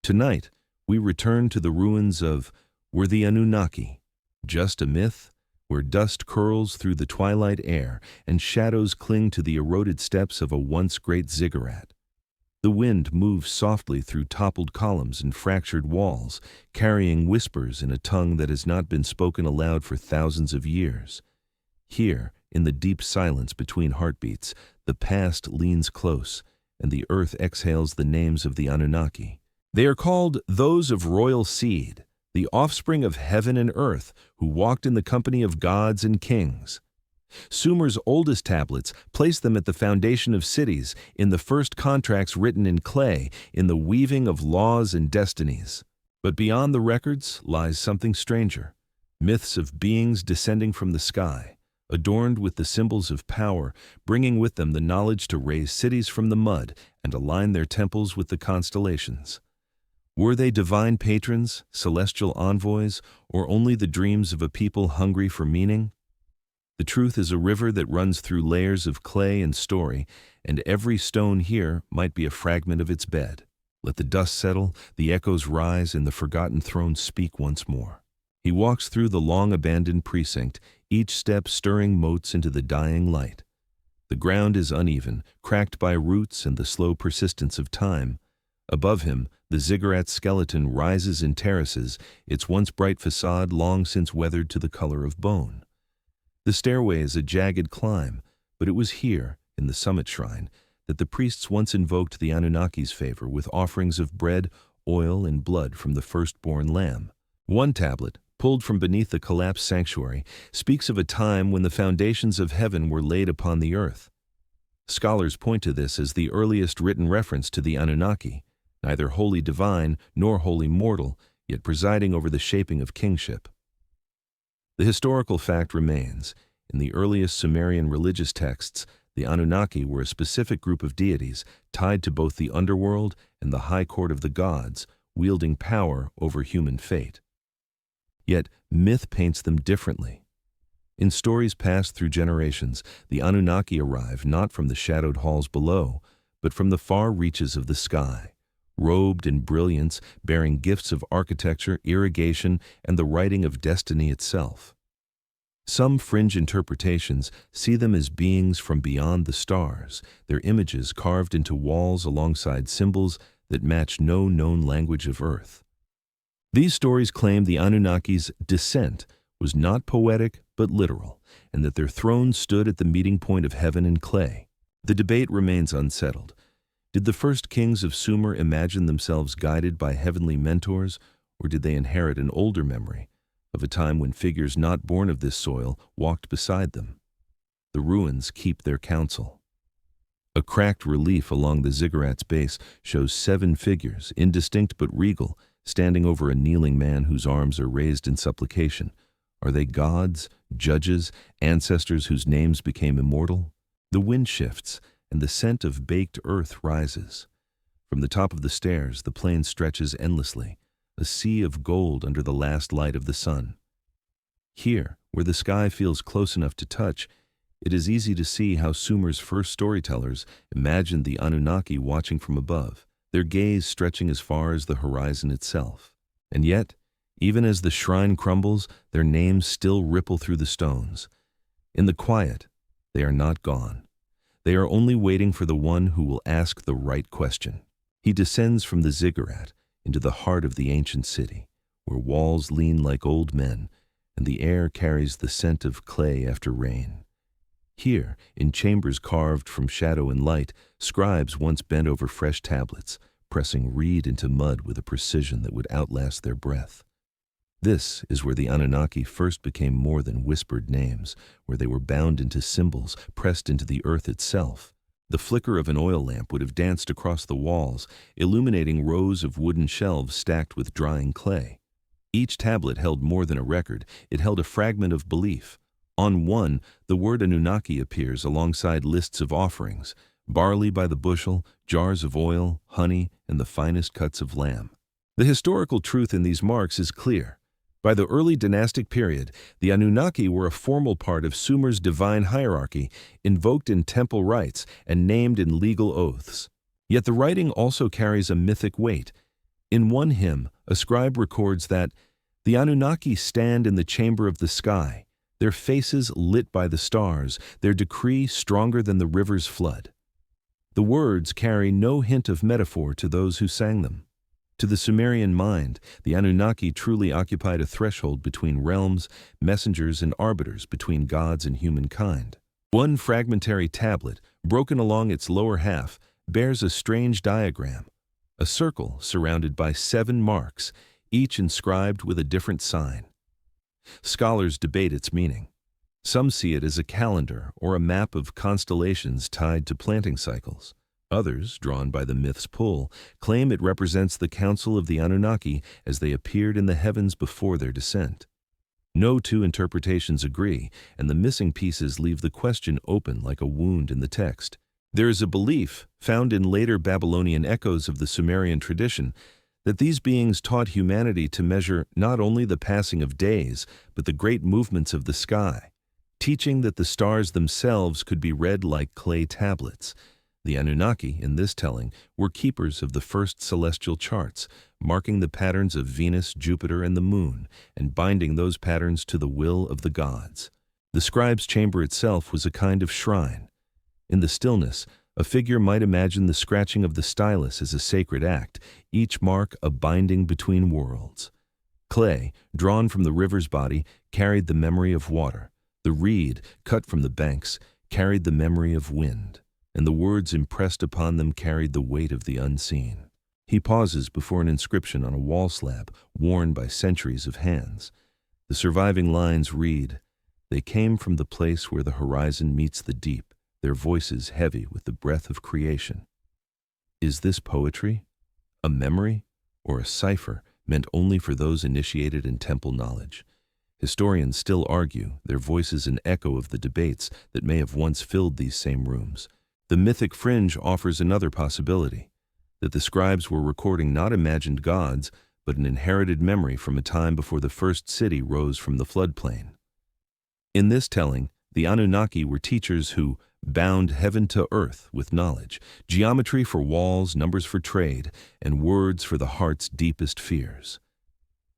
Tonight, we return to the ruins of Were the Anunnaki just a myth, where dust curls through the twilight air and shadows cling to the eroded steps of a once great ziggurat. The wind moves softly through toppled columns and fractured walls, carrying whispers in a tongue that has not been spoken aloud for thousands of years. Here, in the deep silence between heartbeats, the past leans close, and the earth exhales the names of the Anunnaki. They are called those of royal seed, the offspring of heaven and earth, who walked in the company of gods and kings. Sumer's oldest tablets place them at the foundation of cities, in the first contracts written in clay, in the weaving of laws and destinies. But beyond the records lies something stranger, myths of beings descending from the sky, adorned with the symbols of power, bringing with them the knowledge to raise cities from the mud and align their temples with the constellations. Were they divine patrons, celestial envoys, or only the dreams of a people hungry for meaning? The truth is a river that runs through layers of clay and story, and every stone here might be a fragment of its bed. Let the dust settle, the echoes rise, and the forgotten thrones speak once more. He walks through the long-abandoned precinct, each step stirring motes into the dying light. The ground is uneven, cracked by roots and the slow persistence of time. Above him, the ziggurat's skeleton rises in terraces, its once bright facade long since weathered to the color of bone. The stairway is a jagged climb, but it was here, in the summit shrine, that the priests once invoked the Anunnaki's favor with offerings of bread, oil, and blood from the firstborn lamb. One tablet, pulled from beneath the collapsed sanctuary, speaks of a time when the foundations of heaven were laid upon the earth. Scholars point to this as the earliest written reference to the Anunnaki, neither wholly divine nor wholly mortal, yet presiding over the shaping of kingship. The historical fact remains, in the earliest Sumerian religious texts, the Anunnaki were a specific group of deities tied to both the underworld and the high court of the gods, wielding power over human fate. Yet, myth paints them differently. In stories passed through generations, the Anunnaki arrive not from the shadowed halls below, but from the far reaches of the sky, robed in brilliance, bearing gifts of architecture, irrigation, and the writing of destiny itself. Some fringe interpretations see them as beings from beyond the stars, their images carved into walls alongside symbols that match no known language of Earth. These stories claim the Anunnaki's descent was not poetic but literal, and that their thrones stood at the meeting point of heaven and clay. The debate remains unsettled. Did the first kings of Sumer imagine themselves guided by heavenly mentors, or did they inherit an older memory of a time when figures not born of this soil walked beside them? The ruins keep their counsel. A cracked relief along the ziggurat's base shows 7 figures, indistinct but regal, standing over a kneeling man whose arms are raised in supplication. Are they gods, judges, ancestors whose names became immortal? The wind shifts, and the scent of baked earth rises. From the top of the stairs, the plain stretches endlessly, a sea of gold under the last light of the sun. Here, where the sky feels close enough to touch, it is easy to see how Sumer's first storytellers imagined the Anunnaki watching from above, their gaze stretching as far as the horizon itself. And yet, even as the shrine crumbles, their names still ripple through the stones. In the quiet, they are not gone. They are only waiting for the one who will ask the right question. He descends from the ziggurat into the heart of the ancient city, where walls lean like old men, and the air carries the scent of clay after rain. Here, in chambers carved from shadow and light, scribes once bent over fresh tablets, pressing reed into mud with a precision that would outlast their breath. This is where the Anunnaki first became more than whispered names, where they were bound into symbols, pressed into the earth itself. The flicker of an oil lamp would have danced across the walls, illuminating rows of wooden shelves stacked with drying clay. Each tablet held more than a record, it held a fragment of belief. On one, the word Anunnaki appears alongside lists of offerings, barley by the bushel, jars of oil, honey, and the finest cuts of lamb. The historical truth in these marks is clear. By the early dynastic period, the Anunnaki were a formal part of Sumer's divine hierarchy, invoked in temple rites and named in legal oaths. Yet the writing also carries a mythic weight. In one hymn, a scribe records that the Anunnaki stand in the chamber of the sky, their faces lit by the stars, their decree stronger than the river's flood. The words carry no hint of metaphor to those who sang them. To the Sumerian mind, the Anunnaki truly occupied a threshold between realms, messengers, and arbiters between gods and humankind. One fragmentary tablet, broken along its lower half, bears a strange diagram, a circle surrounded by 7 marks, each inscribed with a different sign. Scholars debate its meaning. Some see it as a calendar or a map of constellations tied to planting cycles. Others, drawn by the myth's pull, claim it represents the council of the Anunnaki as they appeared in the heavens before their descent. No two interpretations agree, and the missing pieces leave the question open like a wound in the text. There is a belief, found in later Babylonian echoes of the Sumerian tradition, that these beings taught humanity to measure not only the passing of days, but the great movements of the sky, teaching that the stars themselves could be read like clay tablets. The Anunnaki, in this telling, were keepers of the first celestial charts, marking the patterns of Venus, Jupiter, and the moon, and binding those patterns to the will of the gods. The scribe's chamber itself was a kind of shrine. In the stillness, a figure might imagine the scratching of the stylus as a sacred act, each mark a binding between worlds. Clay, drawn from the river's body, carried the memory of water. The reed, cut from the banks, carried the memory of wind, and the words impressed upon them carried the weight of the unseen. He pauses before an inscription on a wall slab, worn by centuries of hands. The surviving lines read, "They came from the place where the horizon meets the deep, their voices heavy with the breath of creation." Is this poetry, a memory, or a cipher meant only for those initiated in temple knowledge? Historians still argue, their voices an echo of the debates that may have once filled these same rooms. The mythic fringe offers another possibility, that the scribes were recording not imagined gods, but an inherited memory from a time before the first city rose from the floodplain. In this telling, the Anunnaki were teachers who bound heaven to earth with knowledge, geometry for walls, numbers for trade, and words for the heart's deepest fears.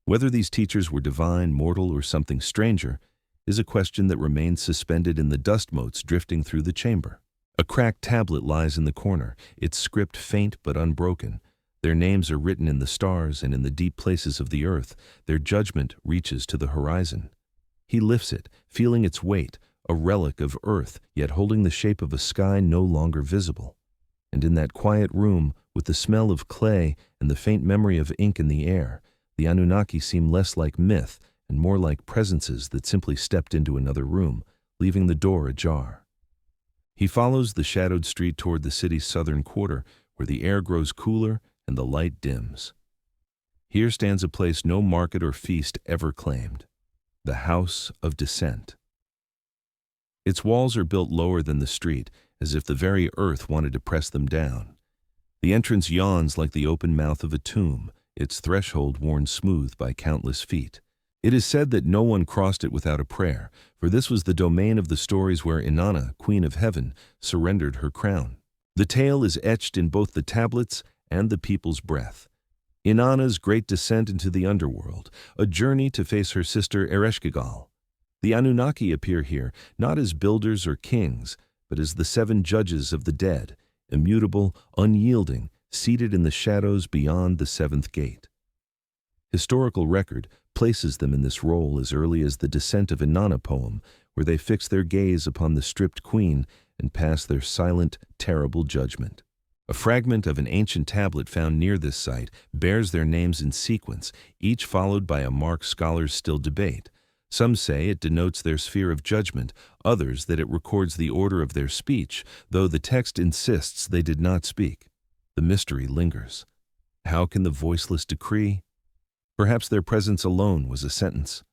Whether these teachers were divine, mortal, or something stranger is a question that remains suspended in the dust motes drifting through the chamber. A cracked tablet lies in the corner, its script faint but unbroken. Their names are written in the stars and in the deep places of the earth. Their judgment reaches to the horizon. He lifts it, feeling its weight, a relic of earth, yet holding the shape of a sky no longer visible. And in that quiet room, with the smell of clay and the faint memory of ink in the air, the Anunnaki seem less like myth and more like presences that simply stepped into another room, leaving the door ajar. He follows the shadowed street toward the city's southern quarter, where the air grows cooler and the light dims. Here stands a place no market or feast ever claimed, the House of Descent. Its walls are built lower than the street, as if the very earth wanted to press them down. The entrance yawns like the open mouth of a tomb, its threshold worn smooth by countless feet. It is said that no one crossed it without a prayer, for this was the domain of the stories where Inanna, Queen of Heaven, surrendered her crown. The tale is etched in both the tablets and the people's breath. Inanna's great descent into the underworld, a journey to face her sister Ereshkigal. The Anunnaki appear here not as builders or kings, but as the 7 judges of the dead, immutable, unyielding, seated in the shadows beyond the 7th gate. Historical record places them in this role as early as the Descent of Inanna poem, where they fix their gaze upon the stripped queen and pass their silent, terrible judgment. A fragment of an ancient tablet found near this site bears their names in sequence, each followed by a mark scholars still debate. Some say it denotes their sphere of judgment, others that it records the order of their speech, though the text insists they did not speak. The mystery lingers. How can the voiceless decree? Perhaps their presence alone was a sentence.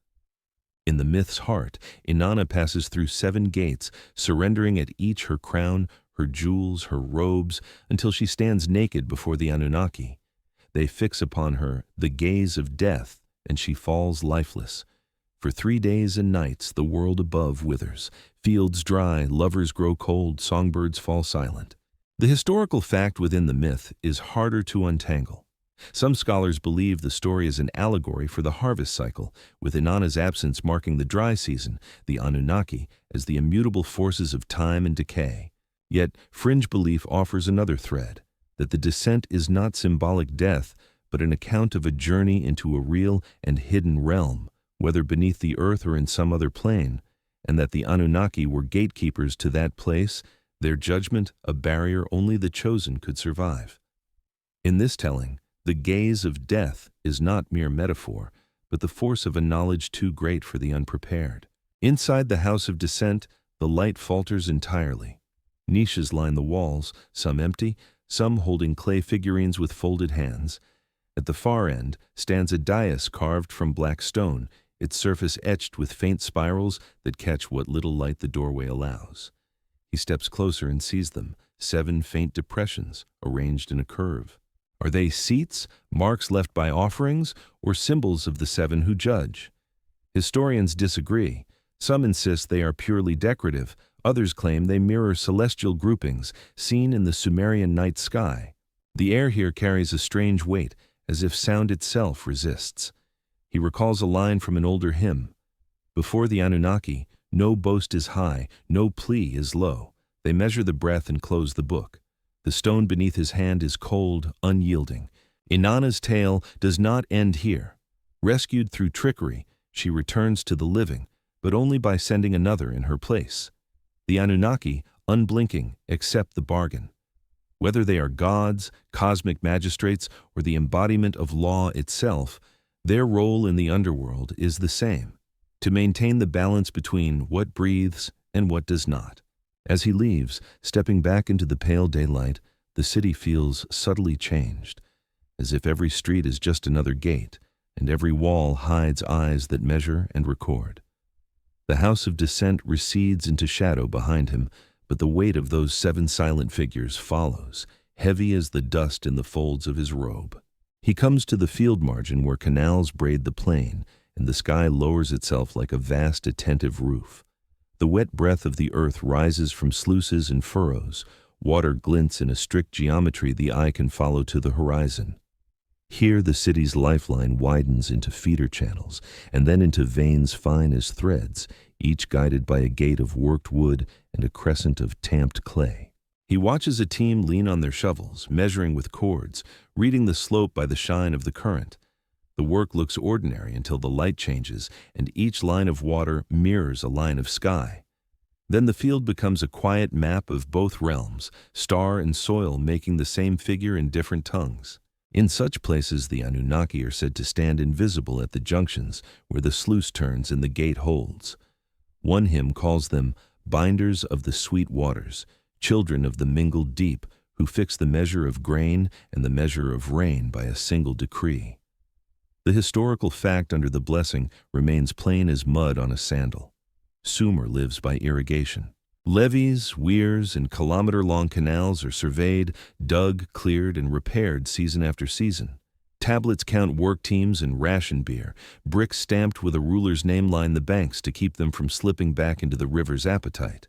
In the myth's heart, Inanna passes through 7 gates, surrendering at each her crown, her jewels, her robes, until she stands naked before the Anunnaki. They fix upon her the gaze of death, and she falls lifeless. For 3 days and nights the world above withers. Fields dry, lovers grow cold, songbirds fall silent. The historical fact within the myth is harder to untangle. Some scholars believe the story is an allegory for the harvest cycle, with Inanna's absence marking the dry season, the Anunnaki, as the immutable forces of time and decay. Yet, fringe belief offers another thread, that the descent is not symbolic death, but an account of a journey into a real and hidden realm, whether beneath the earth or in some other plane, and that the Anunnaki were gatekeepers to that place, their judgment a barrier only the chosen could survive. In this telling, the gaze of death is not mere metaphor, but the force of a knowledge too great for the unprepared. Inside the house of descent, the light falters entirely. Niches line the walls, some empty, some holding clay figurines with folded hands. At the far end stands a dais carved from black stone, its surface etched with faint spirals that catch what little light the doorway allows. He steps closer and sees them, 7 faint depressions arranged in a curve. Are they seats, marks left by offerings, or symbols of the 7 who judge? Historians disagree. Some insist they are purely decorative, others claim they mirror celestial groupings seen in the Sumerian night sky. The air here carries a strange weight, as if sound itself resists. He recalls a line from an older hymn. Before the Anunnaki, no boast is high, no plea is low. They measure the breath and close the book. The stone beneath his hand is cold, unyielding. Inanna's tale does not end here. Rescued through trickery, she returns to the living, but only by sending another in her place. The Anunnaki, unblinking, accept the bargain. Whether they are gods, cosmic magistrates, or the embodiment of law itself, their role in the underworld is the same, to maintain the balance between what breathes and what does not. As he leaves, stepping back into the pale daylight, the city feels subtly changed, as if every street is just another gate, and every wall hides eyes that measure and record. The house of descent recedes into shadow behind him, but the weight of those 7 silent figures follows, heavy as the dust in the folds of his robe. He comes to the field margin where canals braid the plain, and the sky lowers itself like a vast attentive roof. The wet breath of the earth rises from sluices and furrows. Water glints in a strict geometry the eye can follow to the horizon. Here the city's lifeline widens into feeder channels, and then into veins fine as threads, each guided by a gate of worked wood and a crescent of tamped clay. He watches a team lean on their shovels, measuring with cords, reading the slope by the shine of the current. The work looks ordinary until the light changes, and each line of water mirrors a line of sky. Then the field becomes a quiet map of both realms, star and soil making the same figure in different tongues. In such places the Anunnaki are said to stand invisible at the junctions where the sluice turns and the gate holds. One hymn calls them binders of the sweet waters, children of the mingled deep, who fix the measure of grain and the measure of rain by a single decree. The historical fact under the blessing remains plain as mud on a sandal. Sumer lives by irrigation. Levees, weirs, and kilometer-long canals are surveyed, dug, cleared, and repaired season after season. Tablets count work teams and ration beer. Bricks stamped with a ruler's name line the banks to keep them from slipping back into the river's appetite.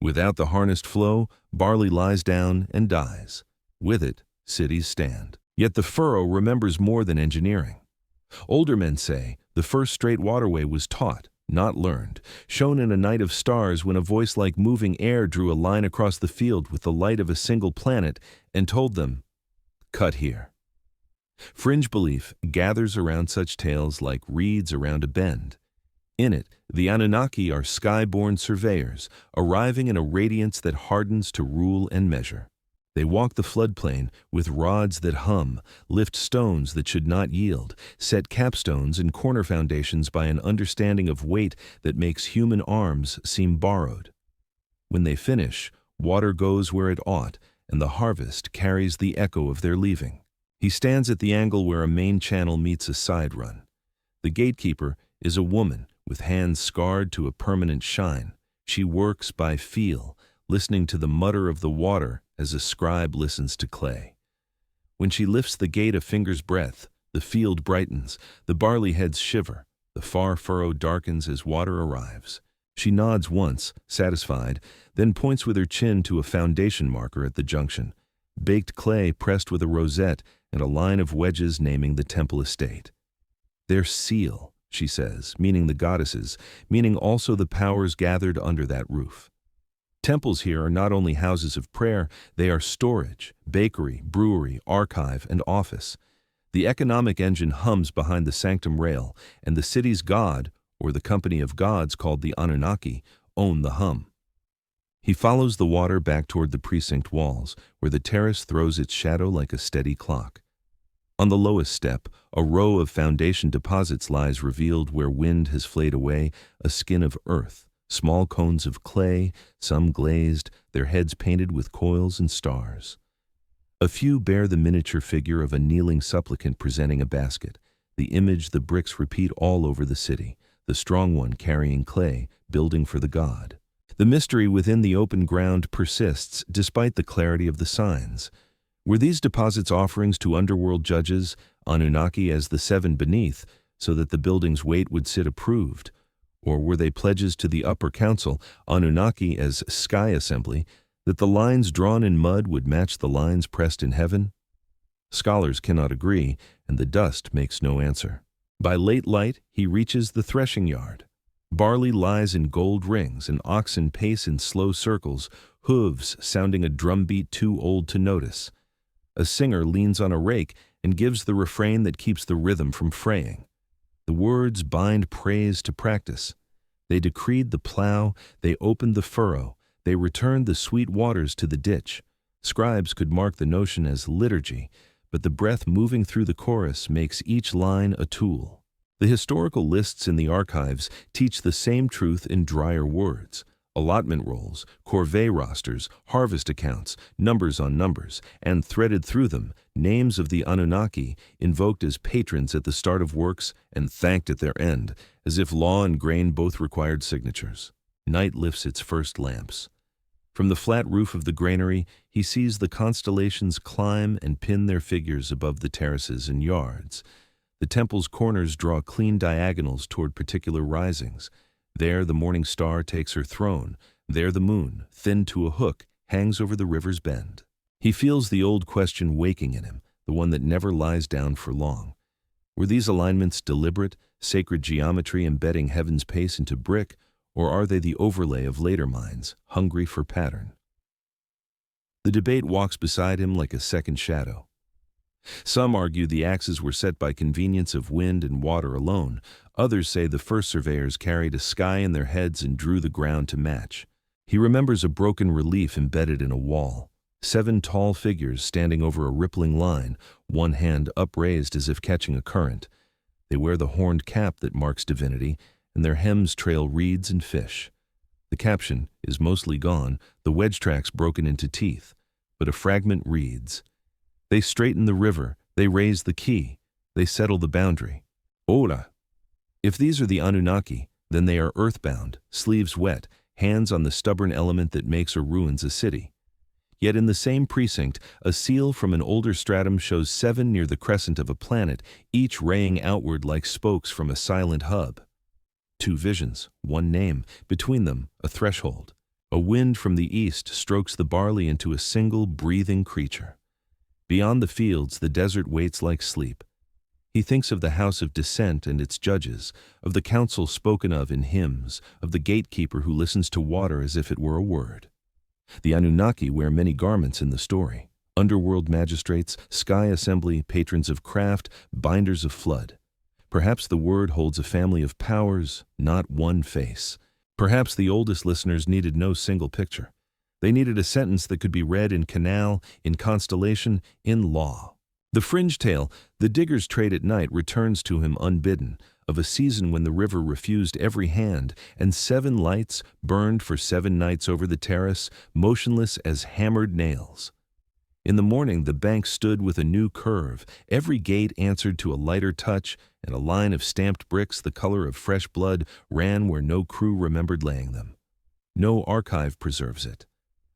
Without the harnessed flow, barley lies down and dies. With it, cities stand. Yet the furrow remembers more than engineering. Older men say the first straight waterway was taught, not learned, shown in a night of stars when a voice like moving air drew a line across the field with the light of a single planet and told them, "Cut here." Fringe belief gathers around such tales like reeds around a bend. In it, the Anunnaki are sky-born surveyors, arriving in a radiance that hardens to rule and measure. They walk the floodplain with rods that hum, lift stones that should not yield, set capstones and corner foundations by an understanding of weight that makes human arms seem borrowed. When they finish, water goes where it ought, and the harvest carries the echo of their leaving. He stands at the angle where a main channel meets a side run. The gatekeeper is a woman with hands scarred to a permanent shine. She works by feel, listening to the mutter of the water as a scribe listens to clay. When she lifts the gate a finger's breadth, the field brightens, the barley heads shiver, the far furrow darkens as water arrives. She nods once, satisfied, then points with her chin to a foundation marker at the junction. baked clay pressed with a rosette and a line of wedges naming the temple estate. Their seal, she says, meaning the goddesses, meaning also the powers gathered under that roof. Temples here are not only houses of prayer, they are storage, bakery, brewery, archive, and office. The economic engine hums behind the sanctum rail, and the city's god, or the company of gods called the Anunnaki, own the hum. He follows the water back toward the precinct walls, where the terrace throws its shadow like a steady clock. On the lowest step, a row of foundation deposits lies revealed where wind has flayed away a skin of earth, small cones of clay, some glazed, their heads painted with coils and stars. A few bear the miniature figure of a kneeling supplicant presenting a basket, the image the bricks repeat all over the city, the strong one carrying clay, building for the god. The mystery within the open ground persists despite the clarity of the signs. Were these deposits offerings to underworld judges, Anunnaki as the seven beneath, so that the building's weight would sit approved? Or were they pledges to the upper council, Anunnaki as sky assembly, that the lines drawn in mud would match the lines pressed in heaven? Scholars cannot agree, and the dust makes no answer. By late light, he reaches the threshing yard. Barley lies in gold rings, and oxen pace in slow circles, hooves sounding a drumbeat too old to notice. A singer leans on a rake and gives the refrain that keeps the rhythm from fraying. The words bind praise to practice. They decreed the plow, they opened the furrow, they returned the sweet waters to the ditch. Scribes could mark the notion as liturgy, but the breath moving through the chorus makes each line a tool. The historical lists in the archives teach the same truth in drier words. Allotment rolls, corvée rosters, harvest accounts, numbers on numbers, and threaded through them, names of the Anunnaki, invoked as patrons at the start of works and thanked at their end, as if law and grain both required signatures. Night lifts its first lamps. From the flat roof of the granary, he sees the constellations climb and pin their figures above the terraces and yards. The temple's corners draw clean diagonals toward particular risings. There the morning star takes her throne. There the moon, thinned to a hook, hangs over the river's bend. He feels the old question waking in him, the one that never lies down for long. Were these alignments deliberate, sacred geometry embedding heaven's pace into brick, or are they the overlay of later minds, hungry for pattern? The debate walks beside him like a second shadow. Some argue the axes were set by convenience of wind and water alone. Others say the first surveyors carried a sky in their heads and drew the ground to match. He remembers a broken relief embedded in a wall. 7 tall figures standing over a rippling line, one hand upraised as if catching a current. They wear the horned cap that marks divinity, and their hems trail reeds and fish. The caption is mostly gone, the wedge tracks broken into teeth, but a fragment reads, "They straighten the river, they raise the key, they settle the boundary. Ora!" If these are the Anunnaki, then they are earthbound, sleeves wet, hands on the stubborn element that makes or ruins a city. Yet in the same precinct, a seal from an older stratum shows 7 near the crescent of a planet, each raying outward like spokes from a silent hub. 2 visions, 1 name, between them a threshold. A wind from the east strokes the barley into a single breathing creature. Beyond the fields, the desert waits like sleep. He thinks of the house of dissent and its judges, of the council spoken of in hymns, of the gatekeeper who listens to water as if it were a word. The Anunnaki wear many garments in the story. Underworld magistrates, sky assembly, patrons of craft, binders of flood. Perhaps the word holds a family of powers, not one face. Perhaps the oldest listeners needed no single picture. They needed a sentence that could be read in canal, in constellation, in law. The fringe tale, the digger's trade at night, returns to him unbidden, of a season when the river refused every hand, and 7 lights burned for 7 nights over the terrace, motionless as hammered nails. In the morning the bank stood with a new curve, every gate answered to a lighter touch, and a line of stamped bricks the color of fresh blood ran where no crew remembered laying them. No archive preserves it.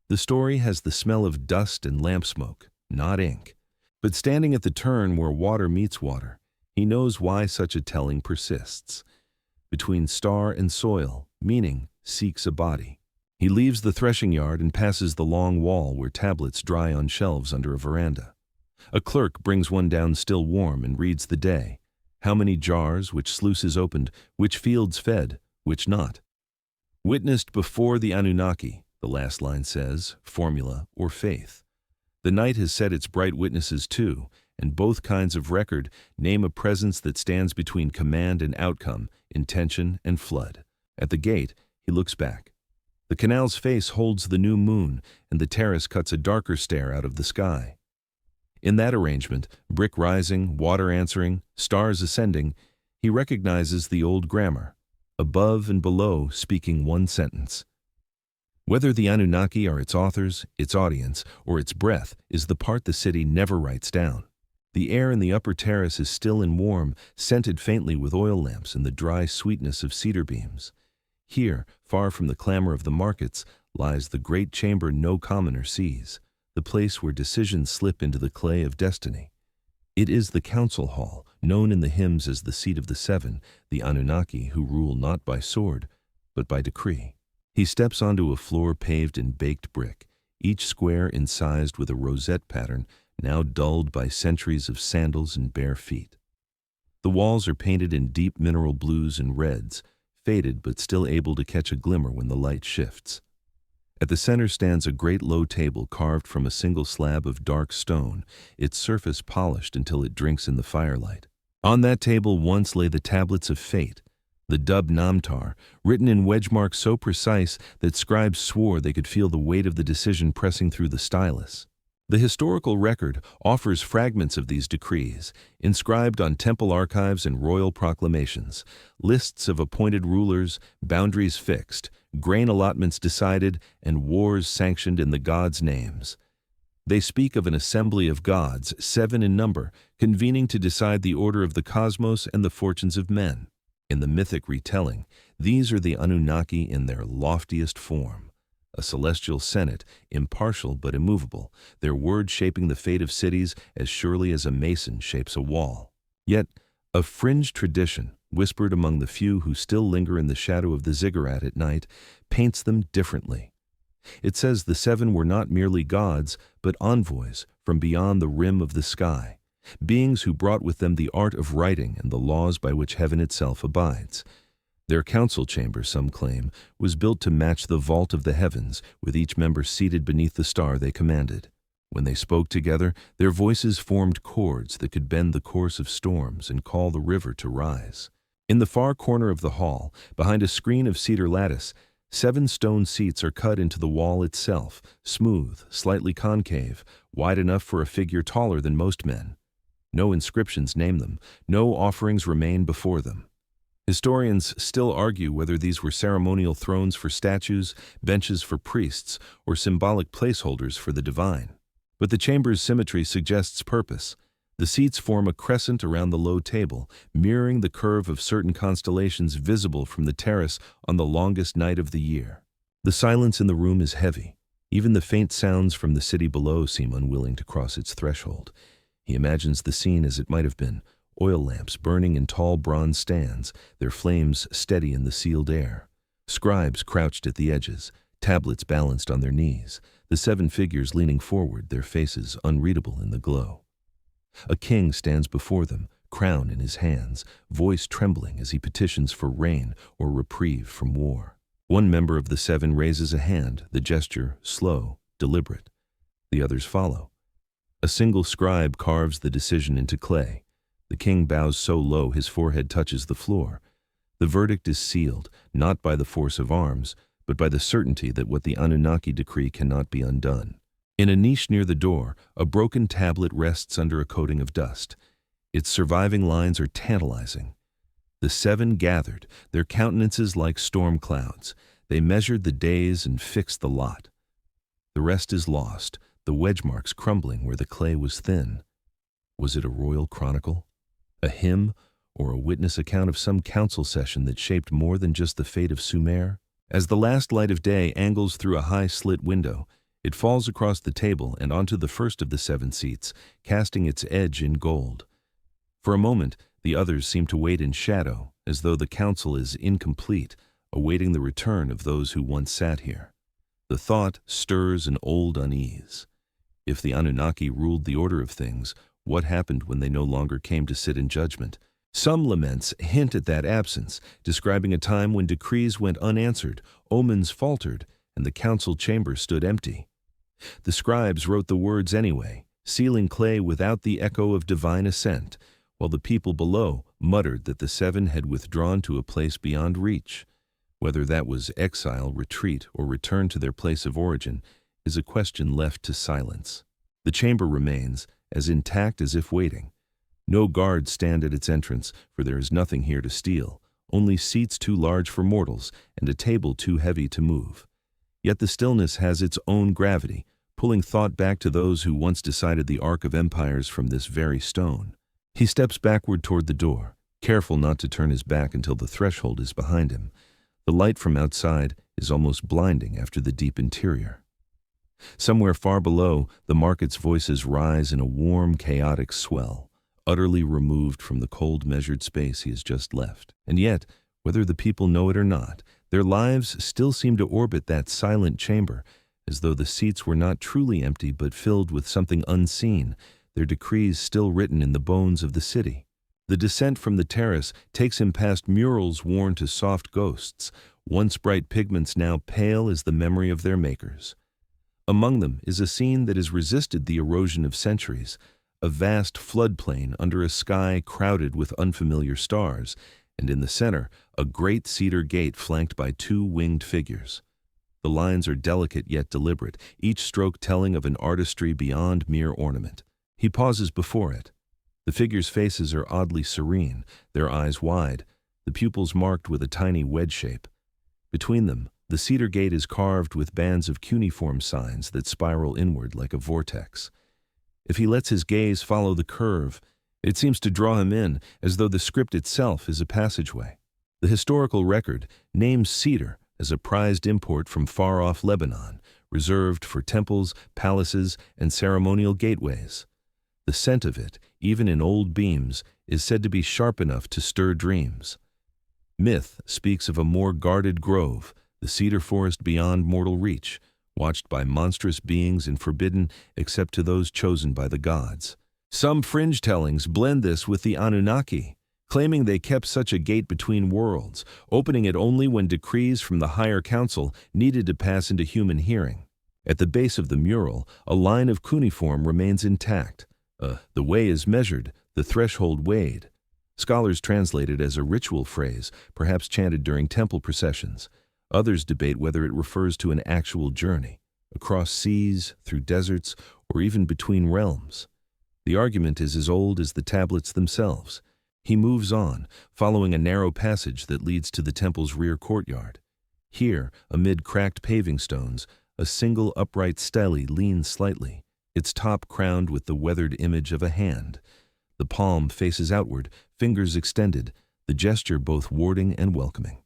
The story has the smell of dust and lamp smoke, not ink. But standing at the turn where water meets water, he knows why such a telling persists. Between star and soil, meaning seeks a body. He leaves the threshing yard and passes the long wall where tablets dry on shelves under a veranda. A clerk brings one down still warm and reads the day. How many jars, which sluices opened, which fields fed, which not. Witnessed before the Anunnaki, the last line says, formula or faith. The night has set its bright witnesses too, and both kinds of record name a presence that stands between command and outcome, intention and flood. At the gate, he looks back. The canal's face holds the new moon, and the terrace cuts a darker stare out of the sky. In that arrangement, brick rising, water answering, stars ascending, he recognizes the old grammar, above and below speaking one sentence. Whether the Anunnaki are its authors, its audience, or its breath is the part the city never writes down. The air in the upper terrace is still and warm, scented faintly with oil lamps and the dry sweetness of cedar beams. Here, far from the clamor of the markets, lies the great chamber no commoner sees, the place where decisions slip into the clay of destiny. It is the council hall, known in the hymns as the seat of the seven, the Anunnaki who rule not by sword, but by decree. He steps onto a floor paved in baked brick, each square incised with a rosette pattern, now dulled by centuries of sandals and bare feet. The walls are painted in deep mineral blues and reds, faded but still able to catch a glimmer when the light shifts. At the center stands a great low table carved from a single slab of dark stone, its surface polished until it drinks in the firelight. On that table once lay the tablets of fate, the Dub Namtar, written in wedge marks so precise that scribes swore they could feel the weight of the decision pressing through the stylus. The historical record offers fragments of these decrees, inscribed on temple archives and royal proclamations, lists of appointed rulers, boundaries fixed, grain allotments decided, and wars sanctioned in the gods' names. They speak of an assembly of gods, 7 in number, convening to decide the order of the cosmos and the fortunes of men. In the mythic retelling, these are the Anunnaki in their loftiest form. A celestial senate, impartial but immovable, their word shaping the fate of cities as surely as a mason shapes a wall. Yet, a fringe tradition, whispered among the few who still linger in the shadow of the ziggurat at night, paints them differently. It says the 7 were not merely gods, but envoys from beyond the rim of the sky, beings who brought with them the art of writing and the laws by which heaven itself abides. Their council chamber, some claim, was built to match the vault of the heavens, with each member seated beneath the star they commanded. When they spoke together, their voices formed chords that could bend the course of storms and call the river to rise. In the far corner of the hall, behind a screen of cedar lattice, 7 stone seats are cut into the wall itself, smooth, slightly concave, wide enough for a figure taller than most men. No inscriptions name them, no offerings remain before them. Historians still argue whether these were ceremonial thrones for statues, benches for priests, or symbolic placeholders for the divine. But the chamber's symmetry suggests purpose. The seats form a crescent around the low table, mirroring the curve of certain constellations visible from the terrace on the longest night of the year. The silence in the room is heavy. Even the faint sounds from the city below seem unwilling to cross its threshold. He imagines the scene as it might have been, oil lamps burning in tall bronze stands, their flames steady in the sealed air. Scribes crouched at the edges, tablets balanced on their knees, the 7 figures leaning forward, their faces unreadable in the glow. A king stands before them, crown in his hands, voice trembling as he petitions for rain or reprieve from war. One member of the 7 raises a hand, the gesture slow, deliberate. The others follow. A single scribe carves the decision into clay. The king bows so low his forehead touches the floor. The verdict is sealed, not by the force of arms, but by the certainty that what the Anunnaki decree cannot be undone. In a niche near the door, a broken tablet rests under a coating of dust. Its surviving lines are tantalizing. The 7 gathered, their countenances like storm clouds. They measured the days and fixed the lot. The rest is lost, the wedge marks crumbling where the clay was thin. Was it a royal chronicle? A hymn, or a witness account of some council session that shaped more than just the fate of Sumer? As the last light of day angles through a high slit window, it falls across the table and onto the first of the 7 seats, casting its edge in gold. For a moment, the others seem to wait in shadow, as though the council is incomplete, awaiting the return of those who once sat here. The thought stirs an old unease. If the Anunnaki ruled the order of things, what happened when they no longer came to sit in judgment? Some laments hint at that absence, describing a time when decrees went unanswered, omens faltered, and the council chamber stood empty. The scribes wrote the words anyway, sealing clay without the echo of divine assent, while the people below muttered that the seven had withdrawn to a place beyond reach. Whether that was exile, retreat, or return to their place of origin is a question left to silence. The chamber remains, as intact as if waiting. No guards stand at its entrance, for there is nothing here to steal, only seats too large for mortals and a table too heavy to move. Yet the stillness has its own gravity, pulling thought back to those who once decided the arc of empires from this very stone. He steps backward toward the door, careful not to turn his back until the threshold is behind him. The light from outside is almost blinding after the deep interior. Somewhere far below, the market's voices rise in a warm, chaotic swell, utterly removed from the cold, measured space he has just left. And yet, whether the people know it or not, their lives still seem to orbit that silent chamber, as though the seats were not truly empty but filled with something unseen, their decrees still written in the bones of the city. The descent from the terrace takes him past murals worn to soft ghosts, once bright pigments now pale as the memory of their makers. Among them is a scene that has resisted the erosion of centuries, a vast floodplain under a sky crowded with unfamiliar stars, and in the center, a great cedar gate flanked by two winged figures. The lines are delicate yet deliberate, each stroke telling of an artistry beyond mere ornament. He pauses before it. The figures' faces are oddly serene, their eyes wide, the pupils marked with a tiny wedge shape. Between them, the cedar gate is carved with bands of cuneiform signs that spiral inward like a vortex. If he lets his gaze follow the curve, it seems to draw him in, as though the script itself is a passageway. The historical record names cedar as a prized import from far-off Lebanon, reserved for temples, palaces, and ceremonial gateways. The scent of it, even in old beams, is said to be sharp enough to stir dreams. Myth speaks of a more guarded grove, the cedar forest beyond mortal reach, watched by monstrous beings and forbidden except to those chosen by the gods. Some fringe tellings blend this with the Anunnaki, claiming they kept such a gate between worlds, opening it only when decrees from the higher council needed to pass into human hearing. At the base of the mural, a line of cuneiform remains intact. The way is measured, the threshold weighed. Scholars translate it as a ritual phrase, perhaps chanted during temple processions. Others debate whether it refers to an actual journey, across seas, through deserts, or even between realms. The argument is as old as the tablets themselves. He moves on, following a narrow passage that leads to the temple's rear courtyard. Here, amid cracked paving stones, a single upright stele leans slightly, its top crowned with the weathered image of a hand. The palm faces outward, fingers extended, the gesture both warding and welcoming.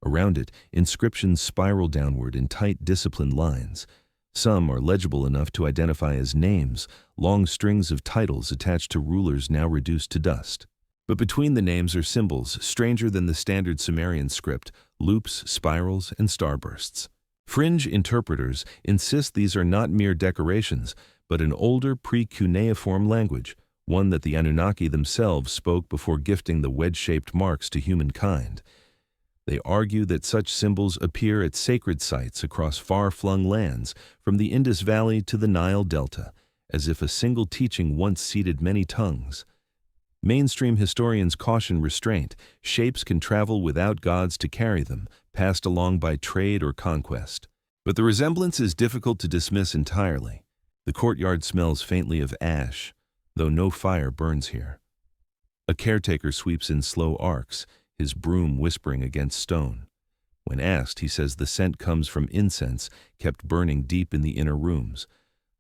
Around it, inscriptions spiral downward in tight, disciplined lines. Some are legible enough to identify as names, long strings of titles attached to rulers now reduced to dust. But between the names are symbols stranger than the standard Sumerian script, loops, spirals, and starbursts. Fringe interpreters insist these are not mere decorations, but an older pre-cuneiform language, one that the Anunnaki themselves spoke before gifting the wedge-shaped marks to humankind. They argue that such symbols appear at sacred sites across far-flung lands, from the Indus Valley to the Nile Delta, as if a single teaching once seeded many tongues. Mainstream historians caution restraint. Shapes can travel without gods to carry them, passed along by trade or conquest. But the resemblance is difficult to dismiss entirely. The courtyard smells faintly of ash, though no fire burns here. A caretaker sweeps in slow arcs, his broom whispering against stone. When asked, he says the scent comes from incense kept burning deep in the inner rooms,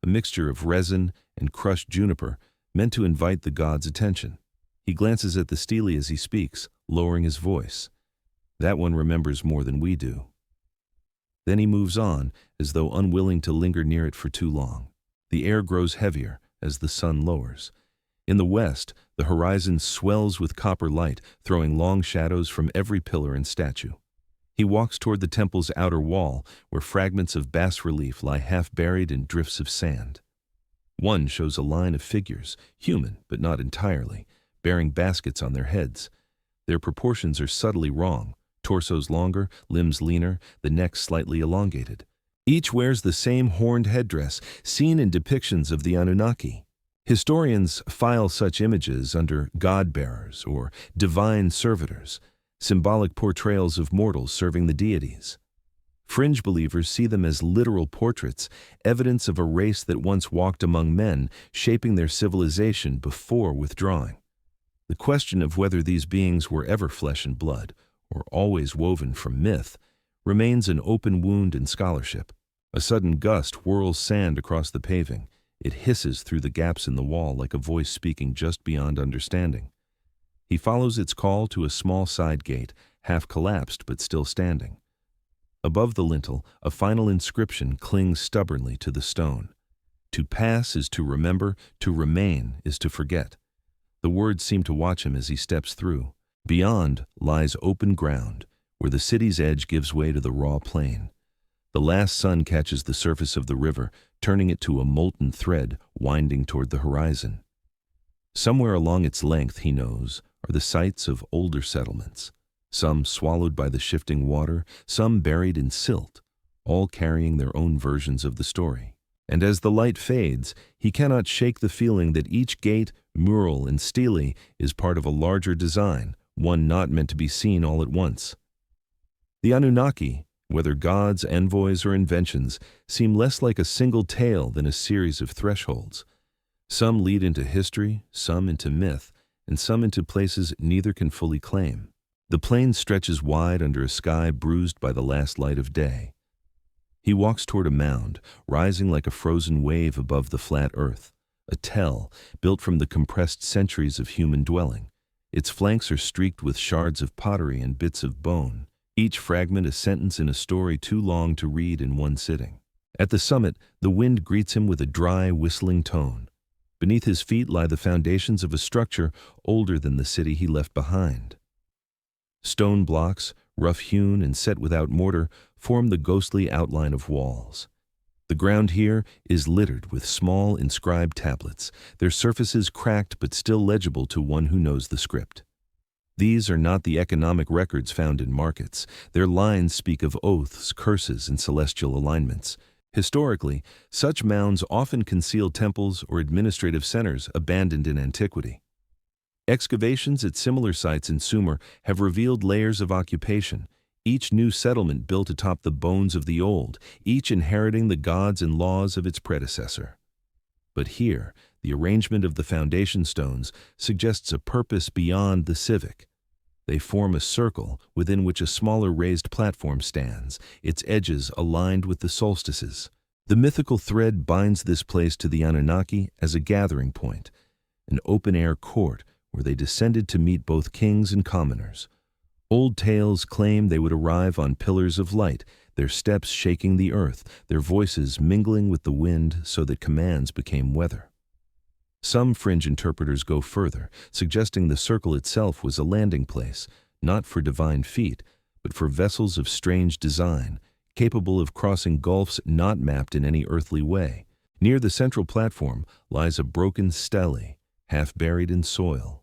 a mixture of resin and crushed juniper meant to invite the god's attention. He glances at the stele as he speaks, lowering his voice. That one remembers more than we do. Then he moves on, as though unwilling to linger near it for too long. The air grows heavier as the sun lowers. In the west, the horizon swells with copper light, throwing long shadows from every pillar and statue. He walks toward the temple's outer wall, where fragments of bas-relief lie half buried in drifts of sand. One shows a line of figures, human but not entirely, bearing baskets on their heads. Their proportions are subtly wrong, torsos longer, limbs leaner, the neck slightly elongated. Each wears the same horned headdress seen in depictions of the Anunnaki. Historians file such images under god-bearers or divine servitors, symbolic portrayals of mortals serving the deities. Fringe believers see them as literal portraits, evidence of a race that once walked among men, shaping their civilization before withdrawing. The question of whether these beings were ever flesh and blood, or always woven from myth, remains an open wound in scholarship. A sudden gust whirls sand across the paving. It hisses through the gaps in the wall like a voice speaking just beyond understanding. He follows its call to a small side gate, half collapsed but still standing. Above the lintel, a final inscription clings stubbornly to the stone. To pass is to remember, to remain is to forget. The words seem to watch him as he steps through. Beyond lies open ground, where the city's edge gives way to the raw plain. The last sun catches the surface of the river, turning it to a molten thread winding toward the horizon. Somewhere along its length, he knows, are the sites of older settlements, some swallowed by the shifting water, some buried in silt, all carrying their own versions of the story. And as the light fades, he cannot shake the feeling that each gate, mural, and stele is part of a larger design, one not meant to be seen all at once. The Anunnaki, whether gods, envoys, or inventions, seem less like a single tale than a series of thresholds. Some lead into history, some into myth, and some into places neither can fully claim. The plain stretches wide under a sky bruised by the last light of day. He walks toward a mound, rising like a frozen wave above the flat earth, a tell built from the compressed centuries of human dwelling. Its flanks are streaked with shards of pottery and bits of bone, each fragment a sentence in a story too long to read in one sitting. At the summit, the wind greets him with a dry, whistling tone. Beneath his feet lie the foundations of a structure older than the city he left behind. Stone blocks, rough-hewn and set without mortar, form the ghostly outline of walls. The ground here is littered with small inscribed tablets, their surfaces cracked but still legible to one who knows the script. These are not the economic records found in markets. Their lines speak of oaths, curses, and celestial alignments. Historically, such mounds often conceal temples or administrative centers abandoned in antiquity. Excavations at similar sites in Sumer have revealed layers of occupation, each new settlement built atop the bones of the old, each inheriting the gods and laws of its predecessor. But here, the arrangement of the foundation stones suggests a purpose beyond the civic. They form a circle within which a smaller raised platform stands, its edges aligned with the solstices. The mythical thread binds this place to the Anunnaki as a gathering point, an open-air court where they descended to meet both kings and commoners. Old tales claim they would arrive on pillars of light, their steps shaking the earth, their voices mingling with the wind so that commands became weather. Some fringe interpreters go further, suggesting the circle itself was a landing place, not for divine feet, but for vessels of strange design, capable of crossing gulfs not mapped in any earthly way. Near the central platform lies a broken stele, half buried in soil.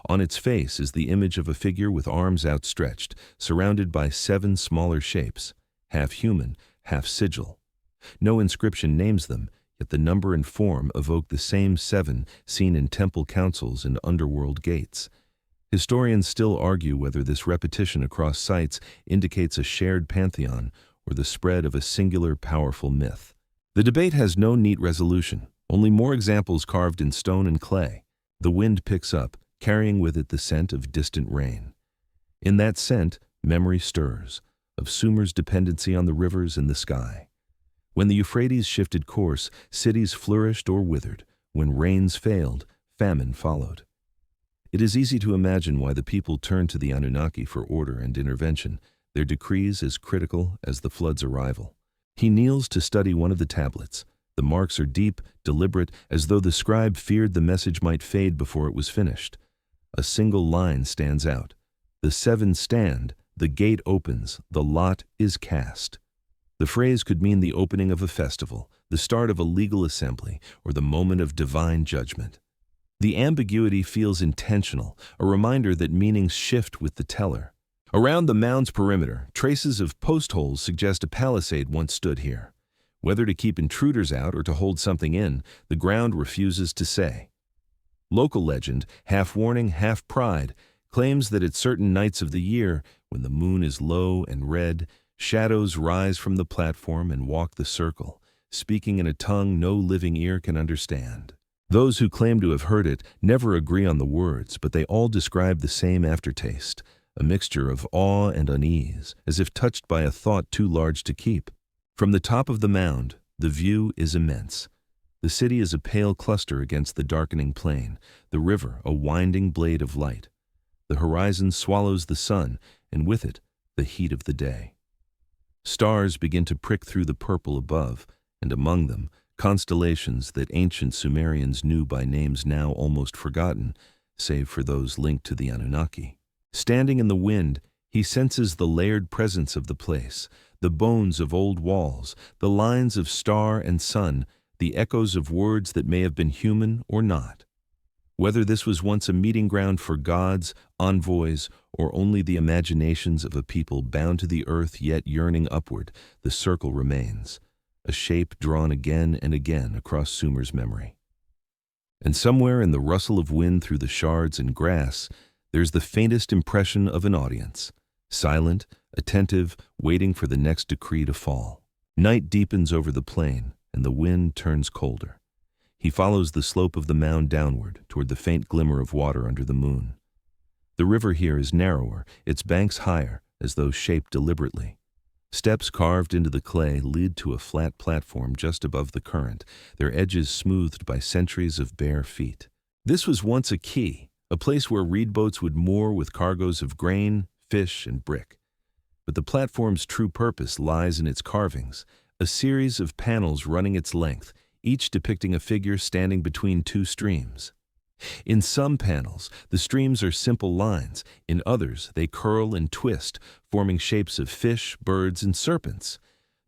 On its face is the image of a figure with arms outstretched, surrounded by 7 smaller shapes, half human, half sigil. No inscription names them, yet the number and form evoke the same 7 seen in temple councils and underworld gates. Historians still argue whether this repetition across sites indicates a shared pantheon or the spread of a singular powerful myth. The debate has no neat resolution, only more examples carved in stone and clay. The wind picks up, carrying with it the scent of distant rain. In that scent, memory stirs, of Sumer's dependency on the rivers and the sky. When the Euphrates shifted course, cities flourished or withered. When rains failed, famine followed. It is easy to imagine why the people turned to the Anunnaki for order and intervention, their decrees as critical as the flood's arrival. He kneels to study one of the tablets. The marks are deep, deliberate, as though the scribe feared the message might fade before it was finished. A single line stands out. The 7 stand, The gate opens, the lot is cast. The phrase could mean the opening of a festival, the start of a legal assembly, or the moment of divine judgment. The ambiguity feels intentional, a reminder that meanings shift with the teller. Around the mound's perimeter, traces of post holes suggest a palisade once stood here. Whether to keep intruders out or to hold something in, the ground refuses to say. Local legend, half warning, half pride, claims that at certain nights of the year, when the moon is low and red, shadows rise from the platform and walk the circle, speaking in a tongue no living ear can understand. Those who claim to have heard it never agree on the words, but they all describe the same aftertaste, a mixture of awe and unease, as if touched by a thought too large to keep. From the top of the mound, the view is immense. The city is a pale cluster against the darkening plain, the river a winding blade of light. The horizon swallows the sun, and with it, the heat of the day. Stars begin to prick through the purple above, and among them, constellations that ancient Sumerians knew by names now almost forgotten, save for those linked to the Anunnaki. Standing in the wind, he senses the layered presence of the place, the bones of old walls, the lines of star and sun, the echoes of words that may have been human or not. Whether this was once a meeting ground for gods, envoys, or only the imaginations of a people bound to the earth yet yearning upward, the circle remains, a shape drawn again and again across Sumer's memory. And somewhere in the rustle of wind through the shards and grass, there's the faintest impression of an audience, silent, attentive, waiting for the next decree to fall. Night deepens over the plain, and the wind turns colder. He follows the slope of the mound downward, toward the faint glimmer of water under the moon. The river here is narrower, its banks higher, as though shaped deliberately. Steps carved into the clay lead to a flat platform just above the current, their edges smoothed by centuries of bare feet. This was once a quay, a place where reed boats would moor with cargoes of grain, fish, and brick. But the platform's true purpose lies in its carvings, a series of panels running its length, each depicting a figure standing between two streams. In some panels, the streams are simple lines. In others, they curl and twist, forming shapes of fish, birds, and serpents.